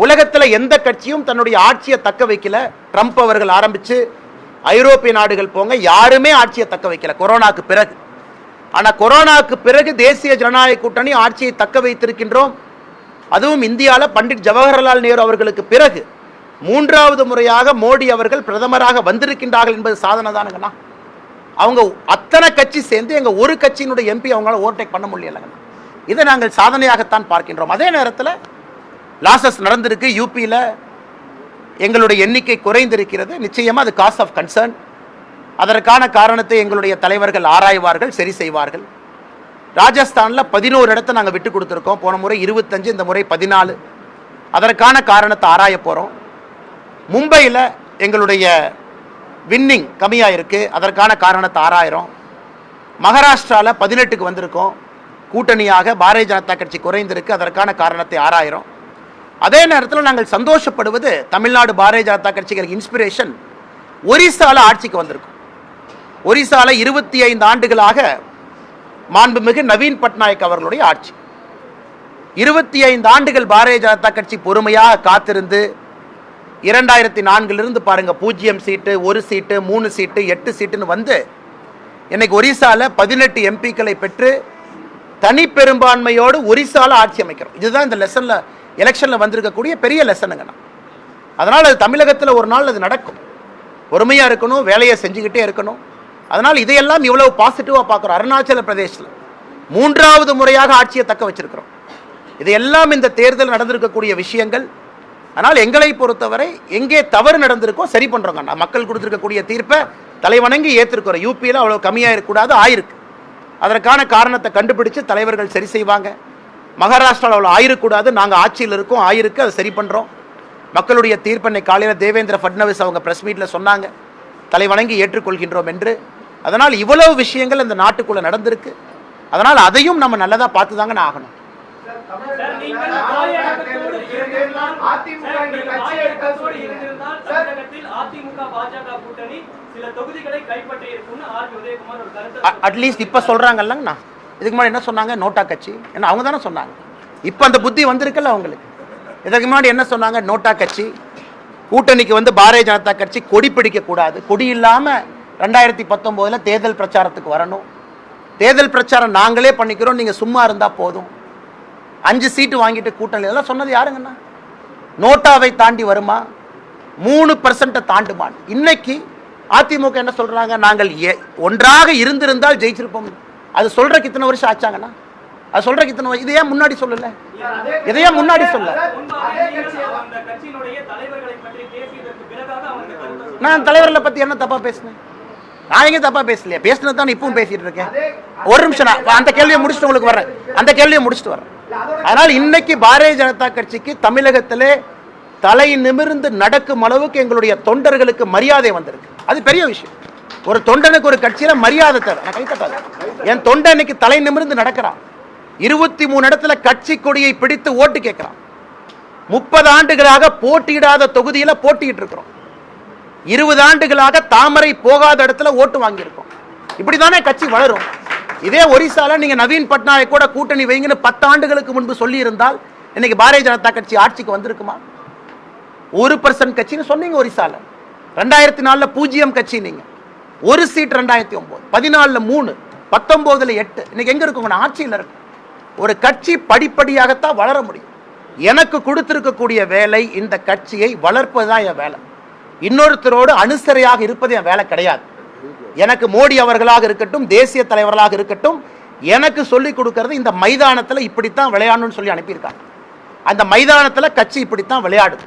உலகத்தில் எந்த கட்சியும் தன்னுடைய ஆட்சியை தக்க வைக்கல. ட்ரம்ப் அவர்கள் ஆரம்பிச்சு ஐரோப்பிய நாடுகள் போங்க, யாருமே ஆட்சியை தக்க வைக்கல கொரோனாக்கு பிறகு. ஆனால் கொரோனாக்கு பிறகு தேசிய ஜனநாயக கூட்டணி ஆட்சியை தக்க வைத்திருக்கின்றோம். அதுவும் இந்தியாவில் பண்டிட் ஜவஹர்லால் நேரு அவர்களுக்கு பிறகு 3வது முறையாக மோடி அவர்கள் பிரதமராக வந்திருக்கின்றார்கள் என்பது சாதனை தானுங்கண்ணா. அவங்க அத்தனை கட்சி சேர்ந்து எங்க ஒரு கட்சியினுடைய எம்பி அவங்களால ஓவர்டேக் பண்ண முடியலங்கண்ணா. இதை நாங்கள் சாதனையாகத்தான் பார்க்கின்றோம். அதே நேரத்தில் லாசஸ் நடந்திருக்கு. யூபியில் எங்களுடைய எண்ணிக்கை குறைந்திருக்கிறது. நிச்சயமாக அது காஸ் ஆஃப் கன்சர்ன். அதற்கான காரணத்தை எங்களுடைய தலைவர்கள் ஆராய்வார்கள், சரி செய்வார்கள். ராஜஸ்தானில் 11 இடத்தை நாங்கள் விட்டு கொடுத்துருக்கோம். போன முறை 25, இந்த முறை 14. அதற்கான காரணத்தை ஆராய போகிறோம். மும்பையில் எங்களுடைய வின்னிங் கம்மியாக இருக்குது, அதற்கான காரணத்தை ஆராயிரும். மகாராஷ்டிராவில் 18க்கு வந்திருக்கோம், கூட்டணியாக பாரதிய ஜனதா கட்சி குறைந்திருக்கு, அதற்கான காரணத்தை ஆராயிரும். அதே நேரத்தில் நாங்கள் சந்தோஷப்படுவது, தமிழ்நாடு பாரதிய ஜனதா கட்சிகளுக்கு இன்ஸ்பிரேஷன் ஒரிசால ஆட்சிக்கு வந்திருக்கும். ஒரிசால 25 ஆண்டுகளாக மாண்புமிகு நவீன் பட்நாயக் அவர்களுடைய ஆட்சி. 25 ஆண்டுகள் பாரதிய ஜனதா கட்சி பொறுமையாக காத்திருந்து 2004 பாருங்க 0 சீட்டு, 1 சீட்டு, 3 சீட்டு, 8 சீட்டுன்னு வந்து இன்னைக்கு ஒரிசால 18 எம்பிக்களை பெற்று தனி பெரும்பான்மையோடு ஒரிசால ஆட்சி அமைக்கிறோம். இதுதான் இந்த லெசன்ல எலெக்ஷன்ல வந்திருக்கக்கூடிய பெரிய லெசனுங்க. அதனால் அது தமிழகத்தில் ஒரு நாள் அது நடக்கும். பொறுமையாக இருக்கணும், வேலையை செஞ்சுக்கிட்டே இருக்கணும். அதனால் இதையெல்லாம் இவ்வளவு பாசிட்டிவாக பார்க்குறோம். அருணாச்சல பிரதேசில் 3வது முறையாக ஆட்சியை தக்க வச்சிருக்கிறோம். இதையெல்லாம் இந்த தேர்தல் நடந்திருக்கக்கூடிய விஷயங்கள். ஆனால் எங்களை பொறுத்தவரை எங்கே தவறு நடந்திருக்கோ சரி பண்ணுறோங்க. மக்கள் கொடுத்துருக்கக்கூடிய தீர்ப்பை தலைவணங்கி ஏற்றிருக்கிறோம். யூபியில் அவ்வளோ கம்மியாக இருக்கக்கூடாது, ஆயிருக்கு. அதற்கான காரணத்தை கண்டுபிடிச்சு தலைவர்கள் சரி செய்வாங்க. மகாராஷ்டிராவில் அவ்வளோ ஆயிருக்கூடாது, நாங்கள் ஆட்சியில் இருக்கோம், ஆயிருக்கு, அதை சரி பண்ணுறோம். மக்களுடைய தீர்ப்பை காலையில் தேவேந்திர ஃபட்னவிஸ் அவங்க பிரஸ் மீட்டில் சொன்னாங்க, தலைவணங்கி ஏற்றுக்கொள்கின்றோம் என்று. அதனால் இவ்வளவு விஷயங்கள் இந்த நாட்டுக்குள்ள நடந்திருக்கு. அதனால் அதையும் நம்ம நல்லதா பார்த்து தாங்க ஆகணும். அட்லீஸ்ட் இப்ப சொல்றாங்கல்லங்கண்ணா, இதுக்கு முன்னாடி என்ன சொன்னாங்க? நோட்டா கட்சி என்ன அவங்க தானே சொன்னாங்க. இப்ப அந்த புத்தி வந்திருக்குல்ல அவங்களுக்கு. இதுக்கு முன்னாடி என்ன சொன்னாங்க? நோட்டா கட்சி கூட்டணிக்கு வந்து பாரதிய ஜனதா கட்சி கொடி பிடிக்க கூடாது, கொடி இல்லாம 2019 தேர்தல் பிரச்சாரத்துக்கு வரணும், தேர்தல் பிரச்சாரம் நாங்களே பண்ணிக்கிறோம், நீங்க சும்மா இருந்தா போதும், 5 சீட்டு வாங்கிட்டு கூட்டணி, இதெல்லாம் சொன்னது யாருங்கண்ணா? நோட்டாவை தாண்டி வருமா? 3% தாண்டுமா? இன்னைக்கு அதிமுக என்ன சொல்றாங்க? நாங்கள் ஒன்றாக இருந்திருந்தால் ஜெயிச்சிருப்போம். அது சொல்றதுக்கு இத்தனை வருஷம் ஆச்சாங்கண்ணா. அது சொல்றதுக்கு இத்தனை, இதையே முன்னாடி சொல்லல, இதையே முன்னாடி சொல்ல. நான் தலைவர்களை பத்தி என்ன தப்பா பேசினேன்? நான் எங்க தப்பா பேசலையா? பேசினது தான் இப்பவும் பேசிட்டு இருக்கேன். ஒரு நிமிஷம், அந்த கேள்வியை முடிச்சுட்டு உங்களுக்கு வர்றேன், அந்த கேள்வியை முடிச்சுட்டு வர்றேன். அதனால் இன்னைக்கு பாரதிய ஜனதா கட்சிக்கு தமிழகத்திலே தலை நிமிர்ந்து நடக்கும் அளவுக்கு எங்களுடைய தொண்டர்களுக்கு மரியாதை வந்திருக்கு. அது பெரிய விஷயம். ஒரு தொண்டனுக்கு ஒரு கட்சியில மரியாதை தேவை. கைத்தட்டாது. என் தொண்டனுக்கு தலை நிமிர்ந்து நடக்கிறான். 23 இடத்துல கட்சி கொடியை பிடித்து ஓட்டு கேட்கிறான். 30 ஆண்டுகளாக போட்டியிடாத தொகுதியில போட்டிட்டு இருக்கிறோம். 20 ஆண்டுகளாக தாமரை போகாத இடத்துல ஓட்டு வாங்கியிருக்கோம். இப்படிதானே கட்சி வளரும். இதே ஒரிசால நீங்க நவீன் பட்நாயக் கூட கூட்டணி வைங்கன்னு 10 ஆண்டுகளுக்கு முன்பு சொல்லி இருந்தால் இன்னைக்கு பாரதிய ஜனதா கட்சி ஆட்சிக்கு வந்திருக்குமா? 1% கட்சின்னு சொன்னீங்க ஒரிசால. 2004 0 கட்சி நீங்க. 1 சீட் 2009, 14 3, 19 8. இன்னைக்கு எங்க இருக்குங்க? ஆட்சியில் இருக்கு. ஒரு கட்சி படிப்படியாகத்தான் வளர முடியும். எனக்கு கொடுத்திருக்கக்கூடிய வேலை இந்த கட்சியை வளர்ப்பதுதான் என் வேலை. இன்னொருத்தரோடு அனுசரையாக இருப்பது என் வேலை கிடையாது. எனக்கு மோடி அவர்களாக இருக்கட்டும், தேசிய தலைவர்களாக இருக்கட்டும், எனக்கு சொல்லிக் கொடுக்கிறது இந்த மைதானத்தில் இப்படித்தான் விளையாடணும்னு சொல்லி அனுப்பியிருக்காங்க. அந்த மைதானத்தில் கட்சி இப்படித்தான் விளையாடுது.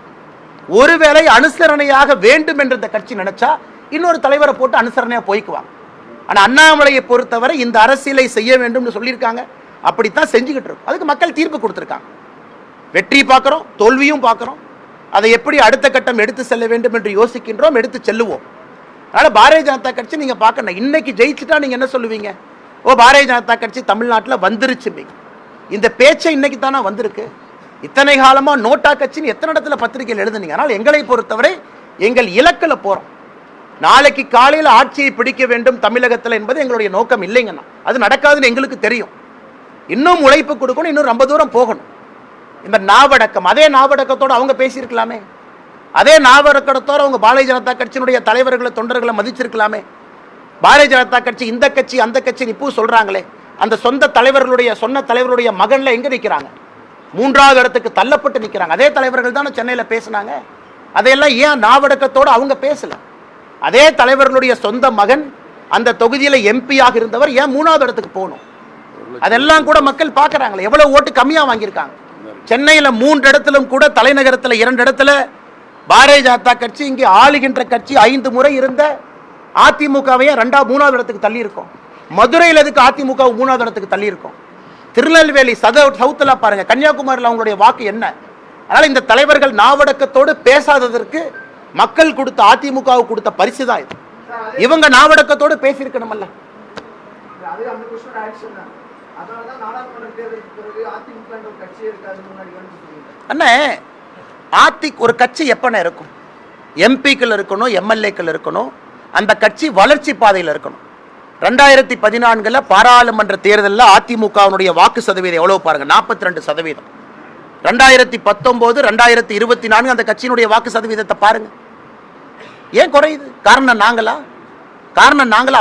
ஒருவேளை அனுசரணையாக வேண்டும் என்று இந்த கட்சி நினைச்சா இன்னொரு தலைவரை போட்டு அனுசரணையா போய்க்குவாங்க. ஆனா அண்ணாமலையை பொறுத்தவரை இந்த அரசியலை செய்ய வேண்டும் சொல்லியிருக்காங்க, அப்படித்தான் செஞ்சுக்கிட்டு இருக்கும். அதுக்கு மக்கள் தீர்ப்பு கொடுத்திருக்காங்க. வெற்றி பார்க்கிறோம், தோல்வியும் பார்க்கிறோம். அதை எப்படி அடுத்த கட்டம் எடுத்து செல்ல வேண்டும் என்று யோசிக்கின்றோம், எடுத்து செல்லுவோம். அதனால பாரதிய ஜனதா கட்சி நீங்க பார்க்கணும். இன்னைக்கு ஜெயிச்சுட்டா நீங்க என்ன சொல்லுவீங்க? ஓ, பாரதிய ஜனதா கட்சி தமிழ்நாட்டில் வந்துருச்சு. இந்த பேச்சை இன்னைக்கு தானே வந்திருக்கு. இத்தனை காலமா நோட்டா கட்சின்னு எத்தனை இடத்துல பத்திரிகையில் எழுதுனீங்க. ஆனால் எங்களை பொறுத்தவரை எங்கள் இலக்கில் போறோம். நாளைக்கு காலையில் ஆட்சியை பிடிக்க வேண்டும் தமிழகத்தில் என்பது எங்களுடைய நோக்கம் இல்லைங்கன்னா அது நடக்காதுன்னு எங்களுக்கு தெரியும். இன்னும் உழைப்பு கொடுக்கணும், இன்னும் ரொம்ப தூரம் போகணும். இந்த நாவடக்கம், அதே நாவடக்கத்தோடு அவங்க பேசியிருக்கலாமே. அதே நாவடக்கத்தோடு அவங்க பாரதிய ஜனதா கட்சியினுடைய தலைவர்களை தொண்டர்களை மதிச்சிருக்கலாமே. பாரதிய ஜனதா கட்சி இந்த கட்சி அந்த கட்சி இப்போ சொல்றாங்களே, அந்த சொந்த தலைவர்களுடைய சொன்ன தலைவருடைய மகன்ல எங்க நிற்கிறாங்க? 3வது இடத்துக்கு தள்ளப்பட்டு நிற்கிறாங்க. அதே தலைவர்கள் தானே சென்னையில் பேசினாங்க. அதையெல்லாம் ஏன் நாவடக்கத்தோடு அவங்க பேசல? அதே தலைவர்களுடைய சொந்த மகன் அந்த தொகுதியில் எம்பியாக இருந்தவர் ஏன் 3வது இடத்துக்கு போகணும்? அதெல்லாம் கூட மக்கள் பார்க்கறாங்களே. எவ்வளவு ஓட்டு கம்மியா வாங்கியிருக்காங்க. சென்னையில் 3 இடத்திலும் கூட, தலைநகரத்தில் 2 இடத்துல பாரதிய ஜனதா கட்சி, இங்கே ஆளுகின்ற கட்சி 5 முறை இருந்த அதிமுகவையே 3வது இடத்துக்கு தள்ளி இருக்கும். மதுரையில் எதுக்கு அதிமுக 3வது இடத்துக்கு தள்ளி இருக்கும்? திருநெல்வேலி சவுத்துல பாருங்க, கன்னியாகுமரியில் அவங்களுடைய வாக்கு என்ன? அதனால இந்த தலைவர்கள் நாவடக்கத்தோடு பேசாததற்கு மக்கள் கொடுத்த, அதிமுக கொடுத்த பரிசு தான் இது. இவங்க நாவடக்கத்தோடு பேசியிருக்கணும்ல. அண்ணே, ஒரு கட்சி எப்பன இருக்கும்? எம்பிக்கள் இருக்கணும், எம்எல்ஏக்கள் இருக்கணும். அந்த கட்சி வளர்ச்சி பாதையில் இருக்கணும். 2014 பாராளுமன்ற தேர்தலில் அதிமுகவினுடைய வாக்கு சதவீதம் எவ்வளவு பாருங்க? 42%. 2019 2024 அந்த கட்சியினுடைய வாக்கு சதவீதத்தை பாருங்க. ஏன் குறையுது? காரணம் நாங்களா?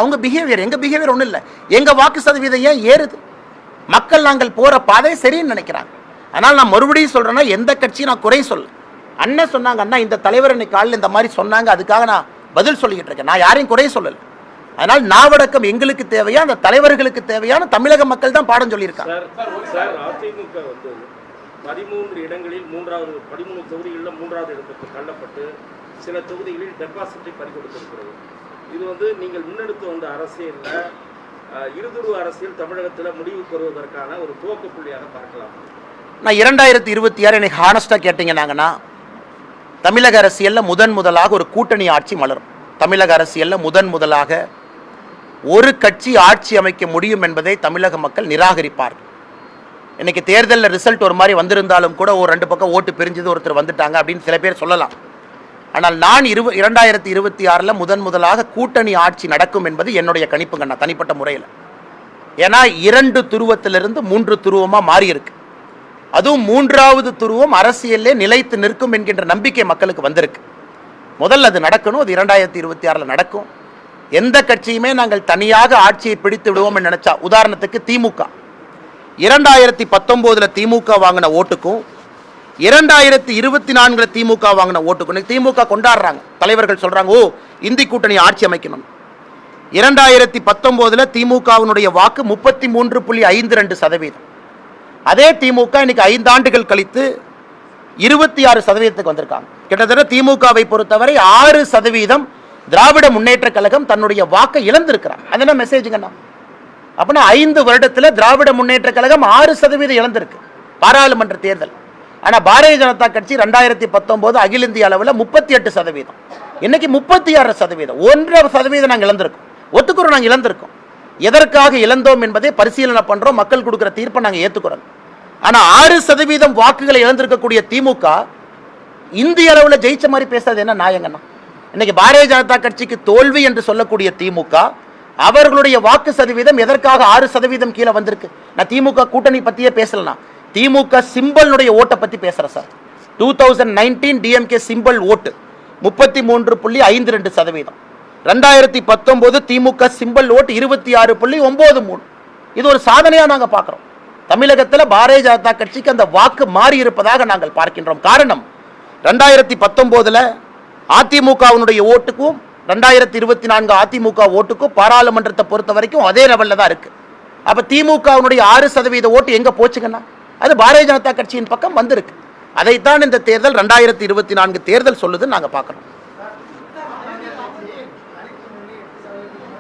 அவங்க பிஹேவியர். எங்க பிஹேவியர் ஒன்றும் இல்லை. எங்க வாக்கு சதவீதம் ஏன் ஏறுது? மக்கள் நாங்கள் போற பாதை சரின்னு நினைக்கிறாங்க. ஆனால் நான் மறுபடியும் சொல்றேன்னா, எந்த கட்சியும் நான் குறை சொல்ல. அண்ணன் சொன்னாங்க, அண்ணா இந்த தலைவர் இன்னைக்கு காலையில் இந்த மாதிரி சொன்னாங்க, அதுக்காக நான் பதில் சொல்லிக்கிட்டு இருக்கேன். நான் யாரையும் குறை சொல்லல. அதனால் நாவடக்கம் எங்களுக்கு தேவையா, அந்த தலைவர்களுக்கு தேவையான தமிழக மக்கள் தான் பாடம் சொல்லியிருக்காங்க. 13 இடங்களில் 13 தொகுதிகளில் 3வது இடத்துக்கு தள்ளப்பட்டு சில தொகுதிகளில் டெபாசிட்டை பறிகொடுத்திருக்கிறது. இது நீங்கள் முன்னெடுத்து வந்த அரசியலில் இருதுருவ அரசியல் தமிழகத்தில் முடிவுக்கு வருவதற்கான ஒரு துவக்க புள்ளியாக பார்க்கலாம். நான் 2026 எனக்கு ஹானஸ்டாக கேட்டீங்கன்னாங்கன்னா, தமிழக அரசியலில் முதலாக ஒரு கூட்டணி ஆட்சி மலரும். தமிழக அரசியலில் முதலாக ஒரு கட்சி ஆட்சி அமைக்க முடியும் என்பதை தமிழக மக்கள் நிராகரிப்பார்கள். இன்னைக்கு தேர்தலில் ரிசல்ட் ஒரு மாதிரி வந்திருந்தாலும் கூட ஒரு 2 பக்கம் ஓட்டு பிரிஞ்சது, ஒருத்தர் வந்துட்டாங்க அப்படின்னு சில பேர் சொல்லலாம். ஆனால் நான் 2026 முதலாக கூட்டணி ஆட்சி நடக்கும் என்பது என்னுடைய கணிப்புங்க, நான் தனிப்பட்ட முறையில். ஏன்னா 2 துருவத்திலிருந்து 3 துருவமாக மாறி இருக்கு. அதுவும் 3வது துருவம் அரசியலே நிலைத்து நிற்கும் என்கின்ற நம்பிக்கை மக்களுக்கு வந்திருக்கு. முதல்ல அது நடக்கணும். அது 2026 நடக்கும். எந்த கட்சியுமே நாங்கள் தனியாக ஆட்சியை பிடித்து விடுவோம் நினைச்சா, உதாரணத்துக்கு திமுக 2019 திமுக வாங்கின ஓட்டுக்கும் 2024 திமுக வாங்கின ஓட்டுக்கும் திமுக கொண்டாடுறாங்க. தலைவர்கள் சொல்றாங்க, ஓ இந்தி கூட்டணி ஆட்சி அமைக்கணும். 2019 திமுகவினுடைய வாக்கு 33.52%. அதே திமுக இன்னைக்கு 5 ஆண்டுகள் கழித்து 26% வந்திருக்காங்க. கிட்டத்தட்ட திமுகவை பொறுத்தவரை 6% திராவிட முன்னேற்ற கழகம் தன்னுடைய வாக்கை இழந்திருக்கிறார். அது என்ன மெசேஜுங்கண்ணா? அப்படின்னா 5 வருடத்தில் திராவிட முன்னேற்ற கழகம் 6% இழந்திருக்கு பாராளுமன்ற தேர்தல். ஆனால் பாரதிய ஜனதா கட்சி 2019 அகில இந்திய அளவில் 38%, இன்னைக்கு 36%, 1% நாங்கள் இழந்திருக்கோம். ஒத்துக்கிறோம், நாங்கள் இழந்திருக்கோம். எதற்காக இழந்தோம் என்பதை பரிசீலனை பண்றோம். மக்கள் கொடுக்கிற தீர்ப்பை நாங்கள் ஏற்றுக்கிறோம். ஆனால் 6% வாக்குகளை இழந்திருக்கக்கூடிய திமுக இந்திய அளவில் ஜெயிச்ச மாதிரி பேசுறது என்ன நியாயங்கண்ணா? இன்னைக்கு பாரதிய ஜனதா கட்சிக்கு தோல்வி என்று சொல்லக்கூடிய திமுக அவர்களுடைய வாக்கு சதவீதம் எதற்காக 6% கீழே வந்திருக்கு? நான் திமுக கூட்டணி பத்தியே பேசலனா, திமுக சிம்பலுடைய ஓட்டை பத்தி பேசுறேன் சார். 2019 டிஎம்கே சிம்பல் ஓட்டு 33.52%. 2019 திமுக சிம்பல் ஓட்டு 26.93. இது ஒரு சாதனையா நாங்க பார்க்கிறோம். தமிழகத்தில் பாரதிய ஜனதா கட்சிக்கு அந்த வாக்கு மாறி இருப்பதாக நாங்கள் பார்க்கின்றோம். காரணம், 2019 அதிமுகவினுடைய ஓட்டுக்கும் 2024 அதிமுக ஓட்டுக்கும் பாராளுமன்றத்தை பொறுத்த வரைக்கும் அதே லெவலில் தான் இருக்கு. அப்ப திமுகவினுடைய 6% ஓட்டு எங்க போச்சுங்கன்னா, அது பாரதிய ஜனதா கட்சியின் பக்கம் வந்திருக்கு. அதைத்தான் இந்த தேர்தல் 2024 தேர்தல் சொல்லுதுன்னு நாங்க பார்க்கிறோம்.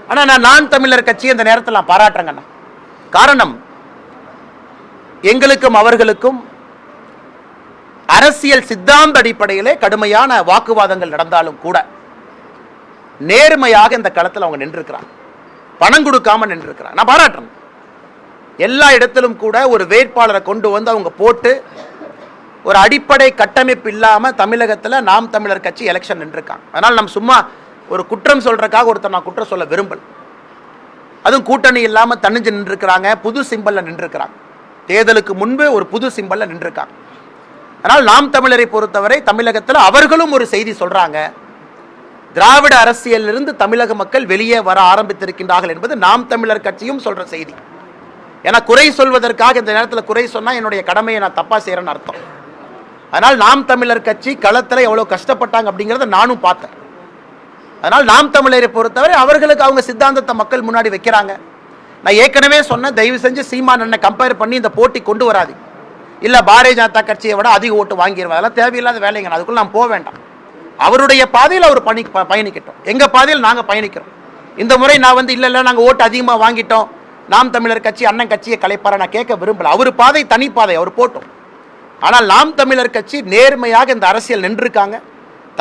ஆனா நான் தமிழர் கட்சி இந்த நேரத்தில் நான் பாராட்டுறேங்கண்ணா. காரணம், எங்களுக்கும் அவர்களுக்கும் அரசியல் சித்தாந்த அடிப்படையிலே கடுமையான வாக்குவாதங்கள் நடந்தாலும் கூட நேர்மையாக இந்த களத்தில் அவங்க நின்றுக்கிறாங்க. பணம் கொடுக்காம நின்றுக்கிறாங்க. நான் பாராட்டுறேன். எல்லா இடத்திலும் கூட ஒரு வேட்பாளரை கொண்டு வந்து அவங்க போட்டு ஒரு அடிப்படை கட்டமைப்பு இல்லாம தமிழகத்தில் நாம் தமிழர் கட்சி எலெக்ஷன் நின்றுருக்காங்க. அதனால் நம்ம சும்மா ஒரு குற்றம் சொல்றதுக்காக ஒருத்தர் நான் குற்றம் சொல்ல விரும்பல. அதுவும் கூட்டணி இல்லாம தனிஞ்சு நின்றுக்கிறாங்க, புது சிம்பல்ல நின்றுக்கிறாங்க. தேர்தலுக்கு முன்பு ஒரு புது சிம்பல்ல நின்றுருக்காங்க. ஆனால் நாம் தமிழரை பொறுத்தவரை தமிழகத்தில் அவர்களும் ஒரு செய்தி சொல்றாங்க, திராவிட அரசியலிலிருந்து தமிழக மக்கள் வெளியே வர ஆரம்பித்திருக்கின்றார்கள் என்பது நாம் தமிழர் கட்சியும் சொல்ற செய்தி. ஏன்னா குறை சொல்வதற்காக இந்த நேரத்தில் குறை சொன்னா என்னுடைய கடமையை நான் தப்பா செய்யறேன்னு அர்த்தம். அதனால் நாம் தமிழர் கட்சி களத்தில் எவ்வளவு கஷ்டப்பட்டாங்க அப்படிங்கிறத நானும் பார்த்தேன். அதனால் நாம் தமிழரை பொறுத்தவரை அவர்களுக்கு அவங்க சித்தாந்தத்தை மக்கள் முன்னாடி வைக்கிறாங்க. நான் ஏற்கனவே சொன்ன, தயவு செஞ்சு சீமான் அண்ணனை கம்பேர் பண்ணி இந்த போட்டி கொண்டு வராது. இல்ல பாரதிய ஜனதா கட்சியை விட அதிக ஓட்டு வாங்கிடுவாங்க, அதெல்லாம் தேவையில்லாத வேலைங்க. அதுக்குள்ள நாம் போக வேண்டாம். அவருடைய பாதையில் அவர் பயணிக்கட்டும், எங்க பாதையில் நாங்க பயணிக்கிறோம். இந்த முறை நான் இல்ல நாங்க ஓட்டு அதிகமாக வாங்கிட்டோம், நாம் தமிழர் கட்சி அண்ணன் கட்சியை கலைப்பார நான் கேட்க விரும்பல. அவர் பாதை தனி பாதை, அவர் போட்டோம். ஆனால் நாம் தமிழர் கட்சி நேர்மையாக இந்த அரசியல் நின்றுருக்காங்க.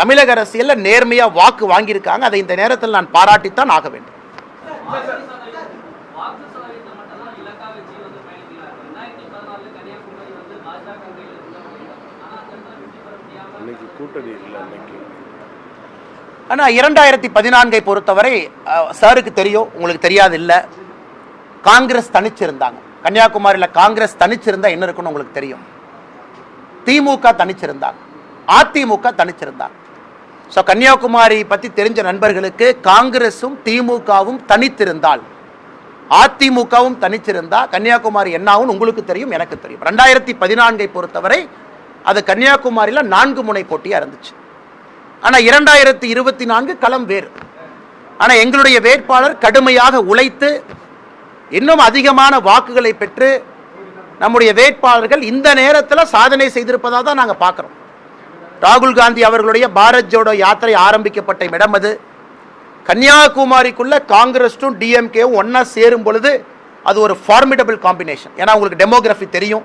தமிழக அரசியல்ல நேர்மையா வாக்கு வாங்கியிருக்காங்க. அதை இந்த நேரத்தில் நான் பாராட்டித்தான் ஆக வேண்டும். ஆனா 2014 பொறுத்தவரை சாருக்கு தெரியும், உங்களுக்கு தெரியாது இல்ல, காங்கிரஸ் தனிச்சிருந்தாங்க. கன்னியாகுமரியில் காங்கிரஸ் தனிச்சிருந்தா என்ன இருக்குன்னு உங்களுக்கு தெரியும். திமுக தனிச்சிருந்தாங்க, அதிமுக தனிச்சிருந்தாங்க. ஸோ கன்னியாகுமரி பற்றி தெரிஞ்ச நண்பர்களுக்கு காங்கிரஸும் திமுகவும் தனித்திருந்தால், அதிமுகவும் தனிச்சிருந்தா கன்னியாகுமரி என்னாவும் உங்களுக்கு தெரியும், எனக்கு தெரியும். 2014 பொறுத்தவரை அது கன்னியாகுமரியில் 4 முனை போட்டியாக இருந்துச்சு. ஆனால் 2024 களம் வேறு. ஆனால் எங்களுடைய வேட்பாளர் கடுமையாக உழைத்து இன்னும் அதிகமான வாக்குகளை பெற்று நம்முடைய வேட்பாளர்கள் இந்த நேரத்தில் சாதனை செய்திருப்பதாக தான் நாங்கள் பார்க்குறோம். ராகுல் காந்தி அவர்களுடைய பாரத் ஜோடோ யாத்திரை ஆரம்பிக்கப்பட்ட இடம் அது. கன்னியாகுமரிக்குள்ள காங்கிரஸும் டிஎம்கேவும் ஒன்னா சேரும் பொழுது அது ஒரு ஃபார்மிடபிள் காம்பினேஷன். ஏன்னா உங்களுக்கு டெமோகிராஃபி தெரியும்.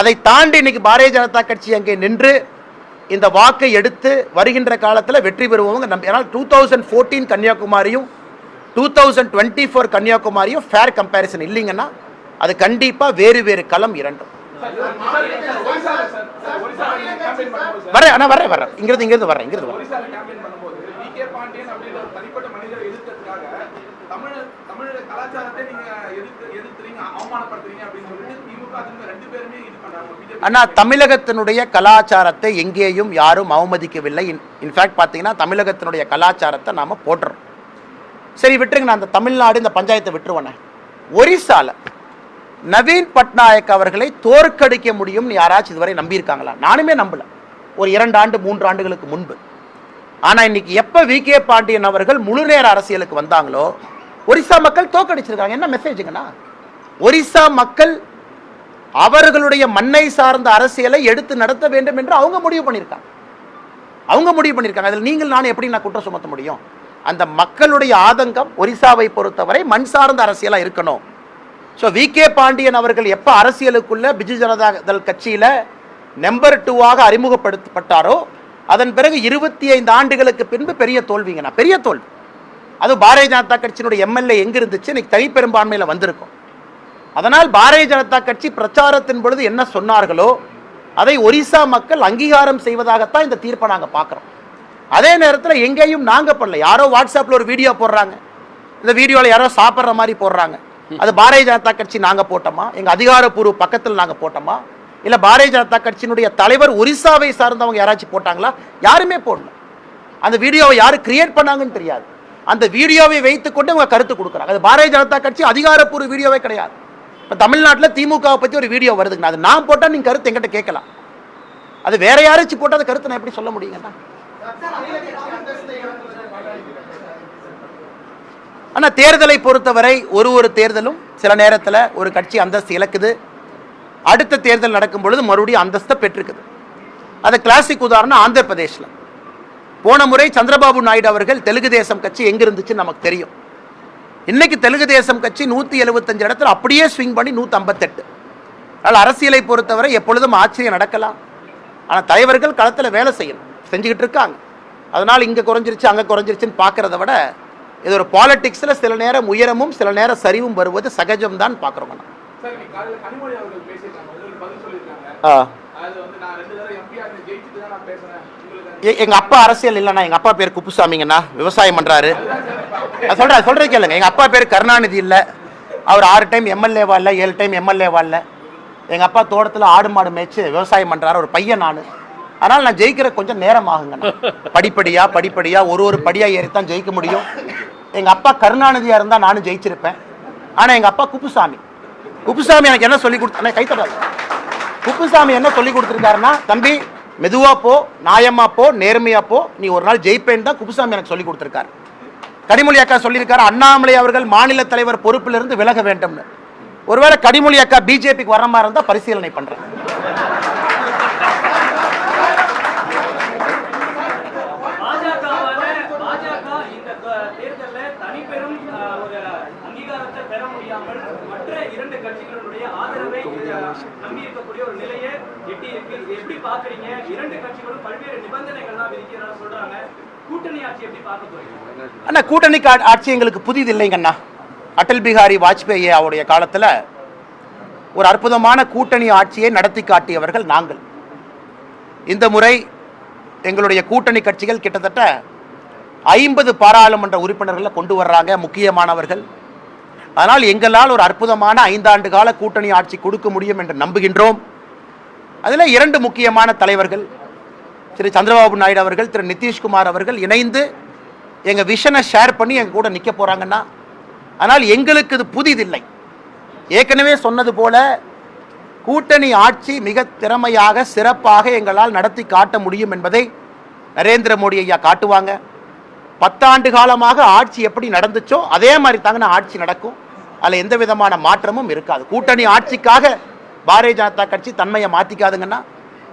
அதை தாண்டி இன்னைக்கு பாரதிய ஜனதா கட்சி அங்கே நின்று இந்த வாக்கை எடுத்து வருகின்ற காலத்தில் வெற்றி பெறுவோங்க நம்பி. ஏன்னா 2014 கன்னியாகுமரியும் 2024 கன்னியாகுமரியும் ஃபேர் கம்பேரிசன் இல்லைங்கன்னா அது கண்டிப்பாக வேறு வேறு களம் இரண்டும். வரேன் இங்கிருந்து வரேன். அண்ணா, தமிழகத்தினுடைய கலாச்சாரத்தை எங்கேயும் யாரும் அவமதிக்கவில்லை. இன்ஃபேக்ட் பார்த்தீங்கன்னா தமிழகத்தினுடைய கலாச்சாரத்தை நாம போடுறோம். சரி விட்டுருங்க, நான் அந்த தமிழ்நாடு இந்த பஞ்சாயத்தை விட்டுருவேன். ஒரிசால நவீன் பட்நாயக் அவர்களை தோற்கடிக்க முடியும் யாராச்சும் இதுவரை நம்பியிருக்காங்களா? நானுமே நம்பல, ஒரு 2 ஆண்டு 3 ஆண்டுகளுக்கு முன்பு. ஆனா இன்னைக்கு எப்ப வி.கே. பாண்டியன் அவர்கள் முழு நேர அரசியலுக்கு வந்தாங்களோ ஒரிசா மக்கள் தோற்கடிச்சிருக்காங்க. என்ன மெசேஜுங்கண்ணா? ஒரிசா மக்கள் அவர்களுடைய மண்ணை சார்ந்த அரசியலை எடுத்து நடத்த வேண்டும் என்று அவங்க முடிவு பண்ணியிருக்காங்க. அதில் நீங்கள் நான் எப்படி குற்றம் சுமத்த முடியும்? அந்த மக்களுடைய ஆதங்கம் ஒரிசாவை பொறுத்தவரை மண் சார்ந்த அரசியலா இருக்கணும். So VK. பாண்டியன் அவர்கள் எப்போ அரசியலுக்குள்ள பிஜு ஜனதா தள் கட்சியில நம்பர் 2ஆக அறிமுகப்படுத்தப்பட்டாரோ அதன் பிறகு 25 ஆண்டுகளுக்கு பின்பு பெரிய தோல்விங்கண்ணா, பெரிய தோல்வி. அது பாரதிய ஜனதா கட்சியினுடைய எம்எல்ஏ எங்க இருந்துச்சு, இன்னைக்கு தனிப்பெரும்பான்மையில வந்திருக்கும். அதனால் பாரதிய ஜனதா கட்சி பிரச்சாரத்தின் பொழுது என்ன சொன்னார்களோ அதை ஒரிசா மக்கள் அங்கீகாரம் செய்வதாகத்தான் இந்த தீர்ப்பை நாங்க பார்க்கிறோம். அதே நேரத்தில் எங்கேயும் நாங்க பண்ணல. யாரோ வாட்ஸ்அப்ல ஒரு வீடியோ போடுறாங்க, இந்த வீடியோவில் யாரோ சாப்பிட்ற மாதிரி போடுறாங்க. அது பாரதிய ஜனதா கட்சி நாங்க போட்டோமா, எங்க அதிகாரப்பூர்வ பக்கத்தில் நாங்க போட்டோமா, இல்ல பாரதிய ஜனதா கட்சியினுடைய தலைவர் ஒரிசாவை சார்ந்தவங்க யாராச்சும் போட்டாங்களா? யாருமே போடல. அந்த வீடியோவை யாரு கிரியேட் பண்ணாங்கன்னு தெரியாது. அந்த வீடியோவை வைத்துக்கொண்டு அவங்க கருத்து கொடுக்குறாங்க. அது பாரதிய ஜனதா கட்சி அதிகாரப்பூர்வ வீடியோவே கிடையாது. இப்போ தமிழ்நாட்டில் திமுகவை பற்றி ஒரு வீடியோ வருதுங்க, அது நான் போட்டால் நீங்கள் கருத்து எங்கிட்ட கேட்கலாம். அது வேற யாராச்சும் போட்டால் கருத்தை நான் எப்படி சொல்ல முடியுங்கண்ணா? ஆனால் தேர்தலை பொறுத்தவரை ஒரு தேர்தலும் சில நேரத்தில் ஒரு கட்சி அந்தஸ்து இழக்குது, அடுத்த தேர்தல் நடக்கும் பொழுது மறுபடியும் அந்தஸ்தை பெற்றிருக்குது. அது கிளாசிக் உதாரணம் ஆந்திர பிரதேசில். போன முறை சந்திரபாபு நாயுடு அவர்கள் தெலுங்கு தேசம் கட்சி எங்க இருந்துச்சுன்னு நமக்கு தெரியும். இன்னைக்கு தெலுங்கு தேசம் கட்சி 175 இடத்துல அப்படியே ஸ்விங் பண்ணி 158. அதனால் அரசியலை பொறுத்தவரை எப்பொழுதும் ஆச்சரியம் நடக்கலாம். ஆனால் தலைவர்கள் களத்தில் வேலை செய்யணும், செஞ்சுக்கிட்டு இருக்காங்க. அதனால் இங்கே குறைஞ்சிருச்சு அங்கே குறைஞ்சிருச்சுன்னு பார்க்கறத விட இது ஒரு பாலிடிக்ஸில் சில நேரம் உயரமும் சில நேரம் சரிவும் வருவது சகஜம் தான் பார்க்குறோம். எங்க அப்பா அரசியல் இல்லைன்னா, எங்க அப்பா பேர் குப்புசாமிங்கண்ணா, விவசாயம் பண்றாரு. சொல்றது கேளுங்க, எங்க அப்பா பேர் கருணாநிதி இல்ல, அவர் 6 டைம் எம்எல்ஏவா இல்ல, 7 டைம் எம்எல்ஏவா இல்ல. எங்க அப்பா தோட்டத்துல ஆடு மாடு மேய்ச்சு விவசாயம் பண்றாரு, ஒரு பையன் நானு. அதனால நான் ஜெயிக்கிற கொஞ்சம் நேரம் ஆகுங்க. படிப்படியா ஒரு படியா ஏறித்தான் ஜெயிக்க முடியும். எங்க அப்பா கருணாநிதியா இருந்தா நானும் ஜெயிச்சிருப்பேன். ஆனா எங்க அப்பா குப்புசாமி எனக்கு என்ன சொல்லி கொடுத்த கைத்தடாது. குப்புசாமி என்ன சொல்லி கொடுத்துருக்காருன்னா, தம்பி மெதுவா போ, நியாயமா போ, நேர்மையா போ, நீ ஒரு நாள் ஜெயிப்பேன்னு தான் குப்புசாமி எனக்கு சொல்லி கொடுத்துருக்காரு. கனிமொழி அக்கா சொல்லியிருக்காரு, அண்ணாமலை அவர்கள் மாநில தலைவர் பொறுப்பிலிருந்து விலக வேண்டும்னு. ஒருவேளை கனிமொழி அக்கா பிஜேபிக்கு வர மாதிரி இருந்தா பரிசீலனை பண்றேன். அண்ணா, கூட்டணி ஆட்சி எங்களுக்கு புதிது இல்லைங்கண்ணா. அடல் பிஹாரி வாஜ்பேயி அவருடைய காலத்தில் ஒரு அற்புதமான கூட்டணி ஆட்சியை நடத்தி காட்டியவர்கள் நாங்கள். இந்த முறை எங்களுடைய கூட்டணி கட்சிகள் கிட்டத்தட்ட 50 பாராளுமன்ற உறுப்பினர்களை கொண்டு வர்றாங்க, முக்கியமானவர்கள். அதனால் எங்களால் ஒரு அற்புதமான 5 ஆண்டு கால கூட்டணி ஆட்சி கொடுக்க முடியும் என்று நம்புகின்றோம். அதில் 2 முக்கியமான தலைவர்கள் திரு சந்திரபாபு நாயுடு அவர்கள், திரு நிதிஷ்குமார் அவர்கள் இணைந்து எங்கள் விஷனை ஷேர் பண்ணி எங்கள் கூட நிற்க போகிறாங்கன்னா, ஆனால் எங்களுக்கு இது புதிதில்லை. ஏற்கனவே சொன்னது போல கூட்டணி ஆட்சி மிக திறமையாக சிறப்பாக எங்களால் நடத்தி காட்ட முடியும் என்பதை நரேந்திர மோடி ஐயா காட்டுவாங்க. 10 ஆண்டு காலமாக ஆட்சி எப்படி நடந்துச்சோ அதே மாதிரி தாங்க ஆட்சி நடக்கும். அதில் எந்த விதமான மாற்றமும் இருக்காது. கூட்டணி ஆட்சிக்காக பாரதிய ஜனதா கட்சி தன்மையை மாற்றிக்காதுங்கன்னா,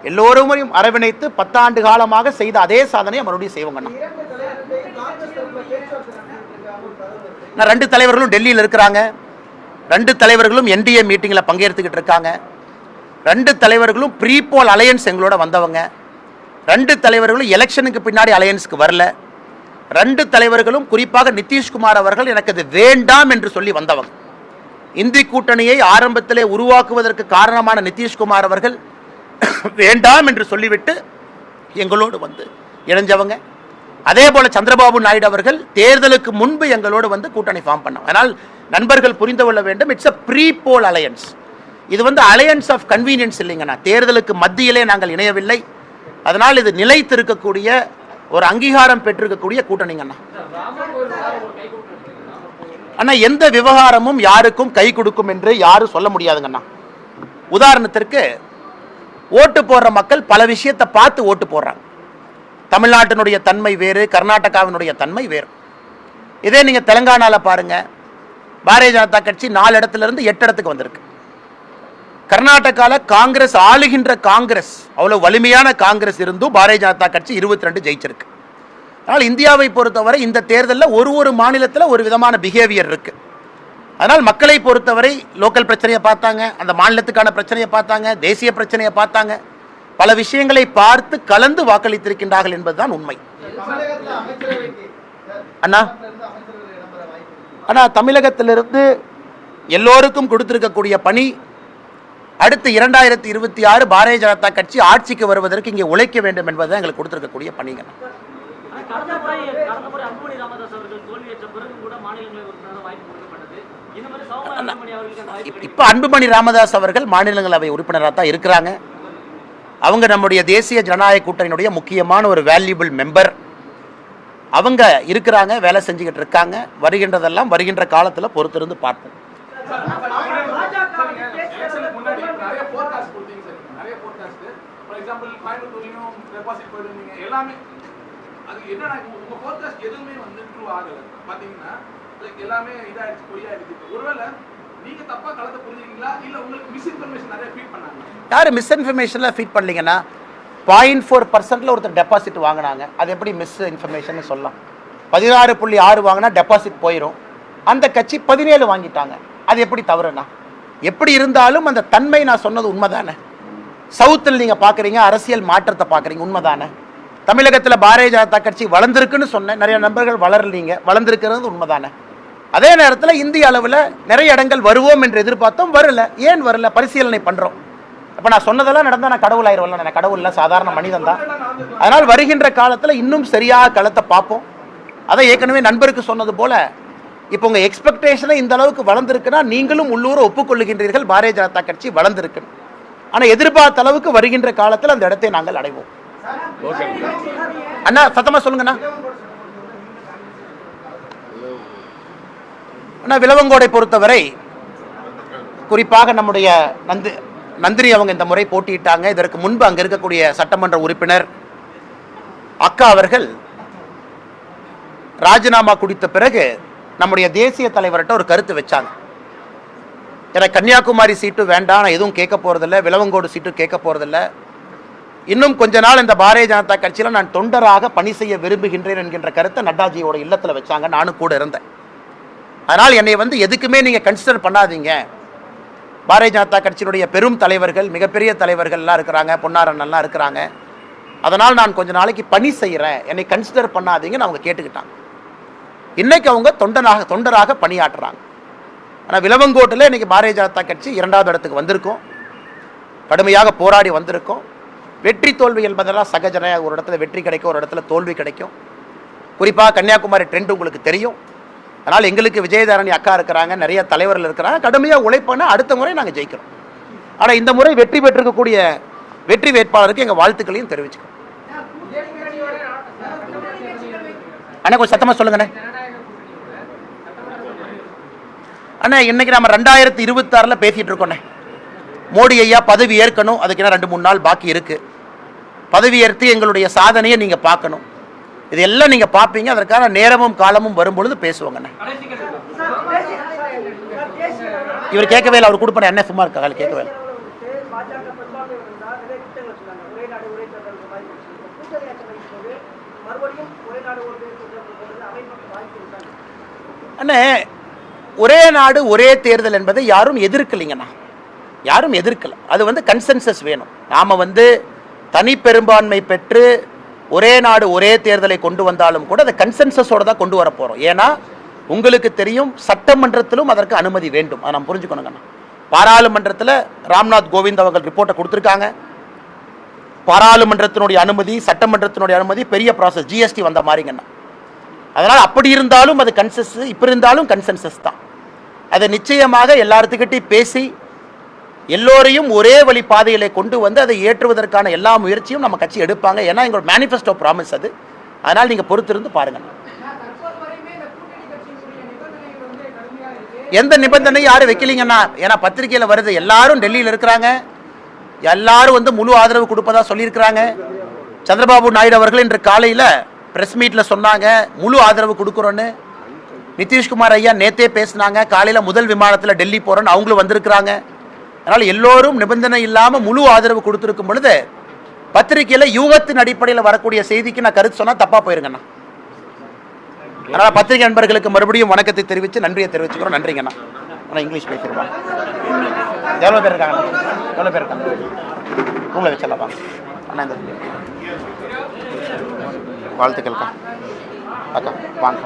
எல்லோருமையும் அரவணைத்து 10 ஆண்டு காலமாக செய்த அதே சாதனையை மறுபடியும் செய்வாங்கண்ணா. 2 தலைவர்களும் டெல்லியில் இருக்கிறாங்க. 2 தலைவர்களும் என்டிஏ மீட்டிங்கில் பங்கேற்றுக்கிட்டு இருக்காங்க. 2 தலைவர்களும் ப்ரீபோல் அலையன்ஸ் எங்களோட வந்தவங்க. 2 தலைவர்களும் எலெக்ஷனுக்கு பின்னாடி அலையன்ஸுக்கு வரல. 2 தலைவர்களும் குறிப்பாக நிதிஷ்குமார் அவர்கள் எனக்கு அது வேண்டாம் என்று சொல்லி வந்தவங்க. இந்தி கூட்டணியை ஆரம்பத்திலே உருவாக்குவதற்கு காரணமான நிதிஷ்குமார் அவர்கள் வேண்டாம் என்று சொல்லிவிட்டு எங்களோடு வந்து இணைஞ்சவங்க. அதே போல சந்திரபாபு நாயுடு அவர்கள் தேர்தலுக்கு முன்பு எங்களோடு வந்து கூட்டணி ஃபார்ம் பண்ணாங்க. அதனால் நண்பர்கள் புரிந்து கொள்ள வேண்டும், it's a pre poll alliance. இது வந்து அலையன்ஸ் ஆஃப் கன்வீனியன்ஸ் இல்லைங்கண்ணா. தேர்தலுக்கு மத்தியிலே நாங்கள் இணையவில்லை. அதனால் இது நிலைத்திருக்கக்கூடிய ஒரு அங்கீகாரம் பெற்றிருக்கக்கூடிய கூட்டணிங்கண்ணா. அண்ணா, எந்த விவகாரமும் யாருக்கும் கை கொடுக்கும் என்று யாரும் சொல்ல முடியாதுங்கண்ணா. உதாரணத்திற்கு ஓட்டு போடுற மக்கள் பல விஷயத்தை பார்த்து ஓட்டு போடுறாங்க. தமிழ்நாட்டினுடைய தன்மை வேறு, கர்நாடகாவினுடைய தன்மை வேறு. இதே நீங்க தெலங்கானாவில் பாருங்க, பாரதிய ஜனதா கட்சி 4 இடத்திலிருந்து 8 இடத்துக்கு வந்திருக்கு. கர்நாடகாவில் காங்கிரஸ் ஆளுகின்ற காங்கிரஸ், அவ்வளவு வலிமையான காங்கிரஸ் இருந்தும் பாரதிய ஜனதா கட்சி 22 ஜெயிச்சிருக்கு. அதனால் இந்தியாவை பொறுத்தவரை இந்த தேர்தலில் ஒரு மாநிலத்தில் ஒரு விதமான பிஹேவியர் இருக்கு. அதனால் மக்களை பொறுத்தவரை லோக்கல் பிரச்சனையை பார்த்தாங்க, அந்த மாநிலத்துக்கான பிரச்சனையை பார்த்தாங்க, தேசிய பிரச்சனையை பார்த்தாங்க, பல விஷயங்களை பார்த்து கலந்து வாக்களித்திருக்கின்றார்கள் என்பதுதான் உண்மை. அண்ணா அண்ணா தமிழகத்திலிருந்து எல்லோருக்கும் கொடுத்திருக்கக்கூடிய பணி, அடுத்து 2026 பாரதிய ஜனதா கட்சி ஆட்சிக்கு வருவதற்கு இங்கே உழைக்க வேண்டும் என்பதுதான் எங்களுக்கு கொடுத்திருக்கக்கூடிய பணிங்க. இப்ப அன்புமணி ராமதாஸ் அவர்கள் மாநிலங்களவை உறுப்பினராக தான் இருக்கிறாங்க. அவங்க நம்முடைய தேசிய ஜனநாயக கூட்டணியினுடைய முக்கியமான ஒரு வேல்யூபிள் மெம்பர். அவங்க இருக்கிறாங்க, வேலை செஞ்சுக்கிட்டு இருக்காங்க. வருகின்றதெல்லாம் வருகின்ற காலத்தில் பொறுத்திருந்து பார்ப்போம். யாரு மிஸ்இன்ஃபர்மேஷன்ல ஃபீட் பண்ணலீங்கன்னா, 0.4% ஒருத்தர் டெபாசிட் வாங்கினாங்க. அது எப்படி மிஸ் இன்ஃபர்மேஷன் சொல்லலாம்? 16.6 வாங்கினா டெபாசிட் போயிடும். அந்த கட்சி 17 வாங்கிட்டாங்க. அது எப்படி தவறுனா? எப்படி இருந்தாலும் அந்த தன்மை நான் சொன்னது உண்மைதானே. சவுத்தில் நீங்க பாக்குறீங்க, அரசியல் மாற்றத்தை பாக்குறீங்க, உண்மைதானே. தமிழகத்தில் பாரதிய ஜனதா கட்சி வளர்ந்துருக்குன்னு சொன்னேன், நிறைய நண்பர்கள் வளரலீங்க, வளர்ந்துருக்கிறது உண்மைதானே. அதே நேரத்தில் இந்திய அளவில் நிறைய இடங்கள் வருவோம் என்று எதிர்பார்த்தோம், வரல. ஏன் வரல? பரிசீலனை பண்றோம். அப்ப நான் சொன்னதெல்லாம் நடந்தா நான் கடவுள் ஆயிடுவேன்? நான் கடவுள் இல்லை, சாதாரண மனிதன் தான். அதனால் வருகின்ற காலத்தில் இன்னும் சரியாக களத்தை பார்ப்போம். அதை ஏற்கனவே நண்பருக்கு சொன்னது போல, இப்போ உங்க எக்ஸ்பெக்டேஷனை இந்த அளவுக்கு வளர்ந்துருக்குன்னா நீங்களும் உள்ளூர ஒப்புக்கொள்ளுகின்றீர்கள், பாரதிய ஜனதா கட்சி வளர்ந்துருக்கு. ஆனால் எதிர்பார்த்த அளவுக்கு வருகின்ற காலத்தில் அந்த இடத்தை நாங்கள் அடைவோம். அண்ணா சத்தமா சொல்லுங்கண்ணா. அண்ணா, விளவங்கோடை பொறுத்தவரை குறிப்பாக நம்முடைய நந்தினி அவங்க இந்த முறை போட்டியிட்டாங்க. இதற்கு முன்பு அங்க இருக்கக்கூடிய சட்டமன்ற உறுப்பினர் அக்கா அவர்கள் ராஜினாமா குடித்த பிறகு நம்முடைய தேசிய தலைவர்கிட்ட ஒரு கருத்து வச்சாங்க. எனக்கு கன்னியாகுமரி சீட்டு வேண்டாம், நான் எதுவும் கேட்க போறதில்லை, விளவங்கோடு சீட்டு கேட்க போறதில்லை, இன்னும் கொஞ்ச நாள் இந்த பாரதிய ஜனதா கட்சியில் நான் தொண்டராக பணி செய்ய விரும்புகின்றேன் என்கின்ற கருத்தை நட்டாஜியோட இல்லத்தில் வச்சாங்க. நானும் கூட இருந்தேன். அதனால் என்னை எதுக்குமே நீங்க கன்சிடர் பண்ணாதீங்க, பாரதிய ஜனதா கட்சியினுடைய பெரும் தலைவர்கள், மிகப்பெரிய தலைவர்கள்லாம் இருக்கிறாங்க, பொன்னாரண்ணெல்லாம் இருக்கிறாங்க, அதனால் நான் கொஞ்ச நாளைக்கு பணி செய்கிறேன், என்னை கன்சிடர் பண்ணாதீங்கன்னு அவங்க கேட்டுக்கிட்டாங்க. இன்னைக்கு அவங்க தொண்டராக பணியாற்றுறாங்க. ஆனால் விளவங்கோட்டில் இன்னைக்கு பாரதிய ஜனதா கட்சி 2வது இடத்துக்கு வந்திருக்கோம், கடுமையாக போராடி வந்திருக்கோம். வெற்றி தோல்வி என்பதெல்லாம் சகஜன. ஒரு இடத்துல வெற்றி கிடைக்கும், ஒரு இடத்துல தோல்வி கிடைக்கும். குறிப்பாக கன்னியாகுமரி ட்ரெண்ட் உங்களுக்கு தெரியும். அதனால் எங்களுக்கு விஜயதாரணி அக்கா இருக்கிறாங்க, நிறைய தலைவர்கள் இருக்கிறாங்க, கடுமையாக உழைப்பான அடுத்த முறை நாங்கள் ஜெயிக்கிறோம். ஆனால் இந்த முறை வெற்றி பெற்றிருக்கக்கூடிய வெற்றி வேட்பாளருக்கு எங்கள் வாழ்த்துக்களையும் தெரிவிச்சுக்கிறோம். அண்ணா கொஞ்சம் சத்தமாக சொல்லுங்கண்ணே. அண்ணா இன்னைக்கு நம்ம 2026 பேசிட்டு இருக்கோண்ணே. மோடி ஐயா பதவி ஏற்கணும், அதுக்கு என்ன 2-3 நாள் பாக்கி இருக்கு. பதவி ஏற்று எங்களுடைய சாதனையை நீங்க பார்க்கணும். இதெல்லாம் நீங்க பார்ப்பீங்க. அதற்கான நேரமும் காலமும் வரும்பொழுது பேசுவாங்கண்ணே. இவர் கேட்கவே இல்லை, அவர் கொடுப்பேன் என்ன சும்மா இருக்கா கேட்கவே இல்லை. அண்ணே ஒரே நாடு ஒரே தேர்தல் என்பதை யாரும் எதிர்க்கலைங்கண்ணா, யாரும் எதிர்க்கல. அது வந்து கன்சென்சஸ் வேணும். நாம வந்து தனி பெரும்பான்மை பெற்று ஒரே நாடு ஒரே தேர்தலை கொண்டு வந்தாலும் கூட அதை கன்சென்சஸோட தான் கொண்டு வர போறோம். ஏன்னா உங்களுக்கு தெரியும், சட்டமன்றத்திலும் அதற்கு அனுமதி வேண்டும். அதை நம்ம புரிஞ்சுக்கணுங்கண்ணா. பாராளுமன்றத்தில் ராம்நாத் கோவிந்த் அவர்கள் ரிப்போர்ட்டை கொடுத்துருக்காங்க. பாராளுமன்றத்தினுடைய அனுமதி, சட்டமன்றத்தினுடைய அனுமதி பெரிய ப்ராசஸ், ஜிஎஸ்டி வந்த மாதிரிங்கண்ணா. அதனால் அப்படி இருந்தாலும் அது கன்சென்சஸ், இப்படி இருந்தாலும் கன்சென்சஸ் தான். அதை நிச்சயமாக எல்லாத்துக்கிட்டையும் பேசி எல்லோரையும் ஒரே வழி பாதையிலே கொண்டு வந்து அதை ஏற்றுவதற்கான எல்லா முயற்சியும் நம்ம கட்சி எடுப்பாங்க. ஏன்னா எங்களோட மேனிஃபெஸ்டோ ப்ராமிஸ் அது. அதனால் நீங்கள் பொறுத்திருந்து பாருங்க. எந்த நிபந்தனையும் யாரும் வைக்கலீங்கண்ணா. ஏன்னா பத்திரிகையில் வருது, எல்லாரும் டெல்லியில் இருக்கிறாங்க, எல்லாரும் வந்து முழு ஆதரவு கொடுப்பதா சொல்லியிருக்கிறாங்க. சந்திரபாபு நாயுடு அவர்கள் இன்று காலையில் பிரஸ் மீட்டில் சொன்னாங்க முழு ஆதரவு கொடுக்குறோன்னு. நிதிஷ்குமார் ஐயா நேத்தே பேசினாங்க, காலையில் முதல் விமானத்தில் டெல்லி போகிறோன்னு அவங்களும் வந்திருக்கிறாங்க. அதனால் எல்லோரும் நிபந்தனை இல்லாமல் முழு ஆதரவு கொடுத்துருக்கும் பொழுது பத்திரிகையில் யூகத்தின் அடிப்படையில் வரக்கூடிய செய்திக்கு நான் கருத்து சொன்னால் தப்பாக போயிருங்கண்ணா. அதனால் பத்திரிகை நண்பர்களுக்கு மறுபடியும் வணக்கத்தை தெரிவித்து நன்றியை தெரிவிச்சுக்கிறோம். நன்றிங்கண்ணா. ஆனால் இங்கிலீஷ் பேசிடுவாங்க. எவ்வளோ பேர் இருக்காங்க? எவ்வளோ பேர் இருக்காங்க? உங்களை வச்சலப்பா அண்ணா. இந்த வாழ்த்துக்கள்க்கா அக்கா வாங்க.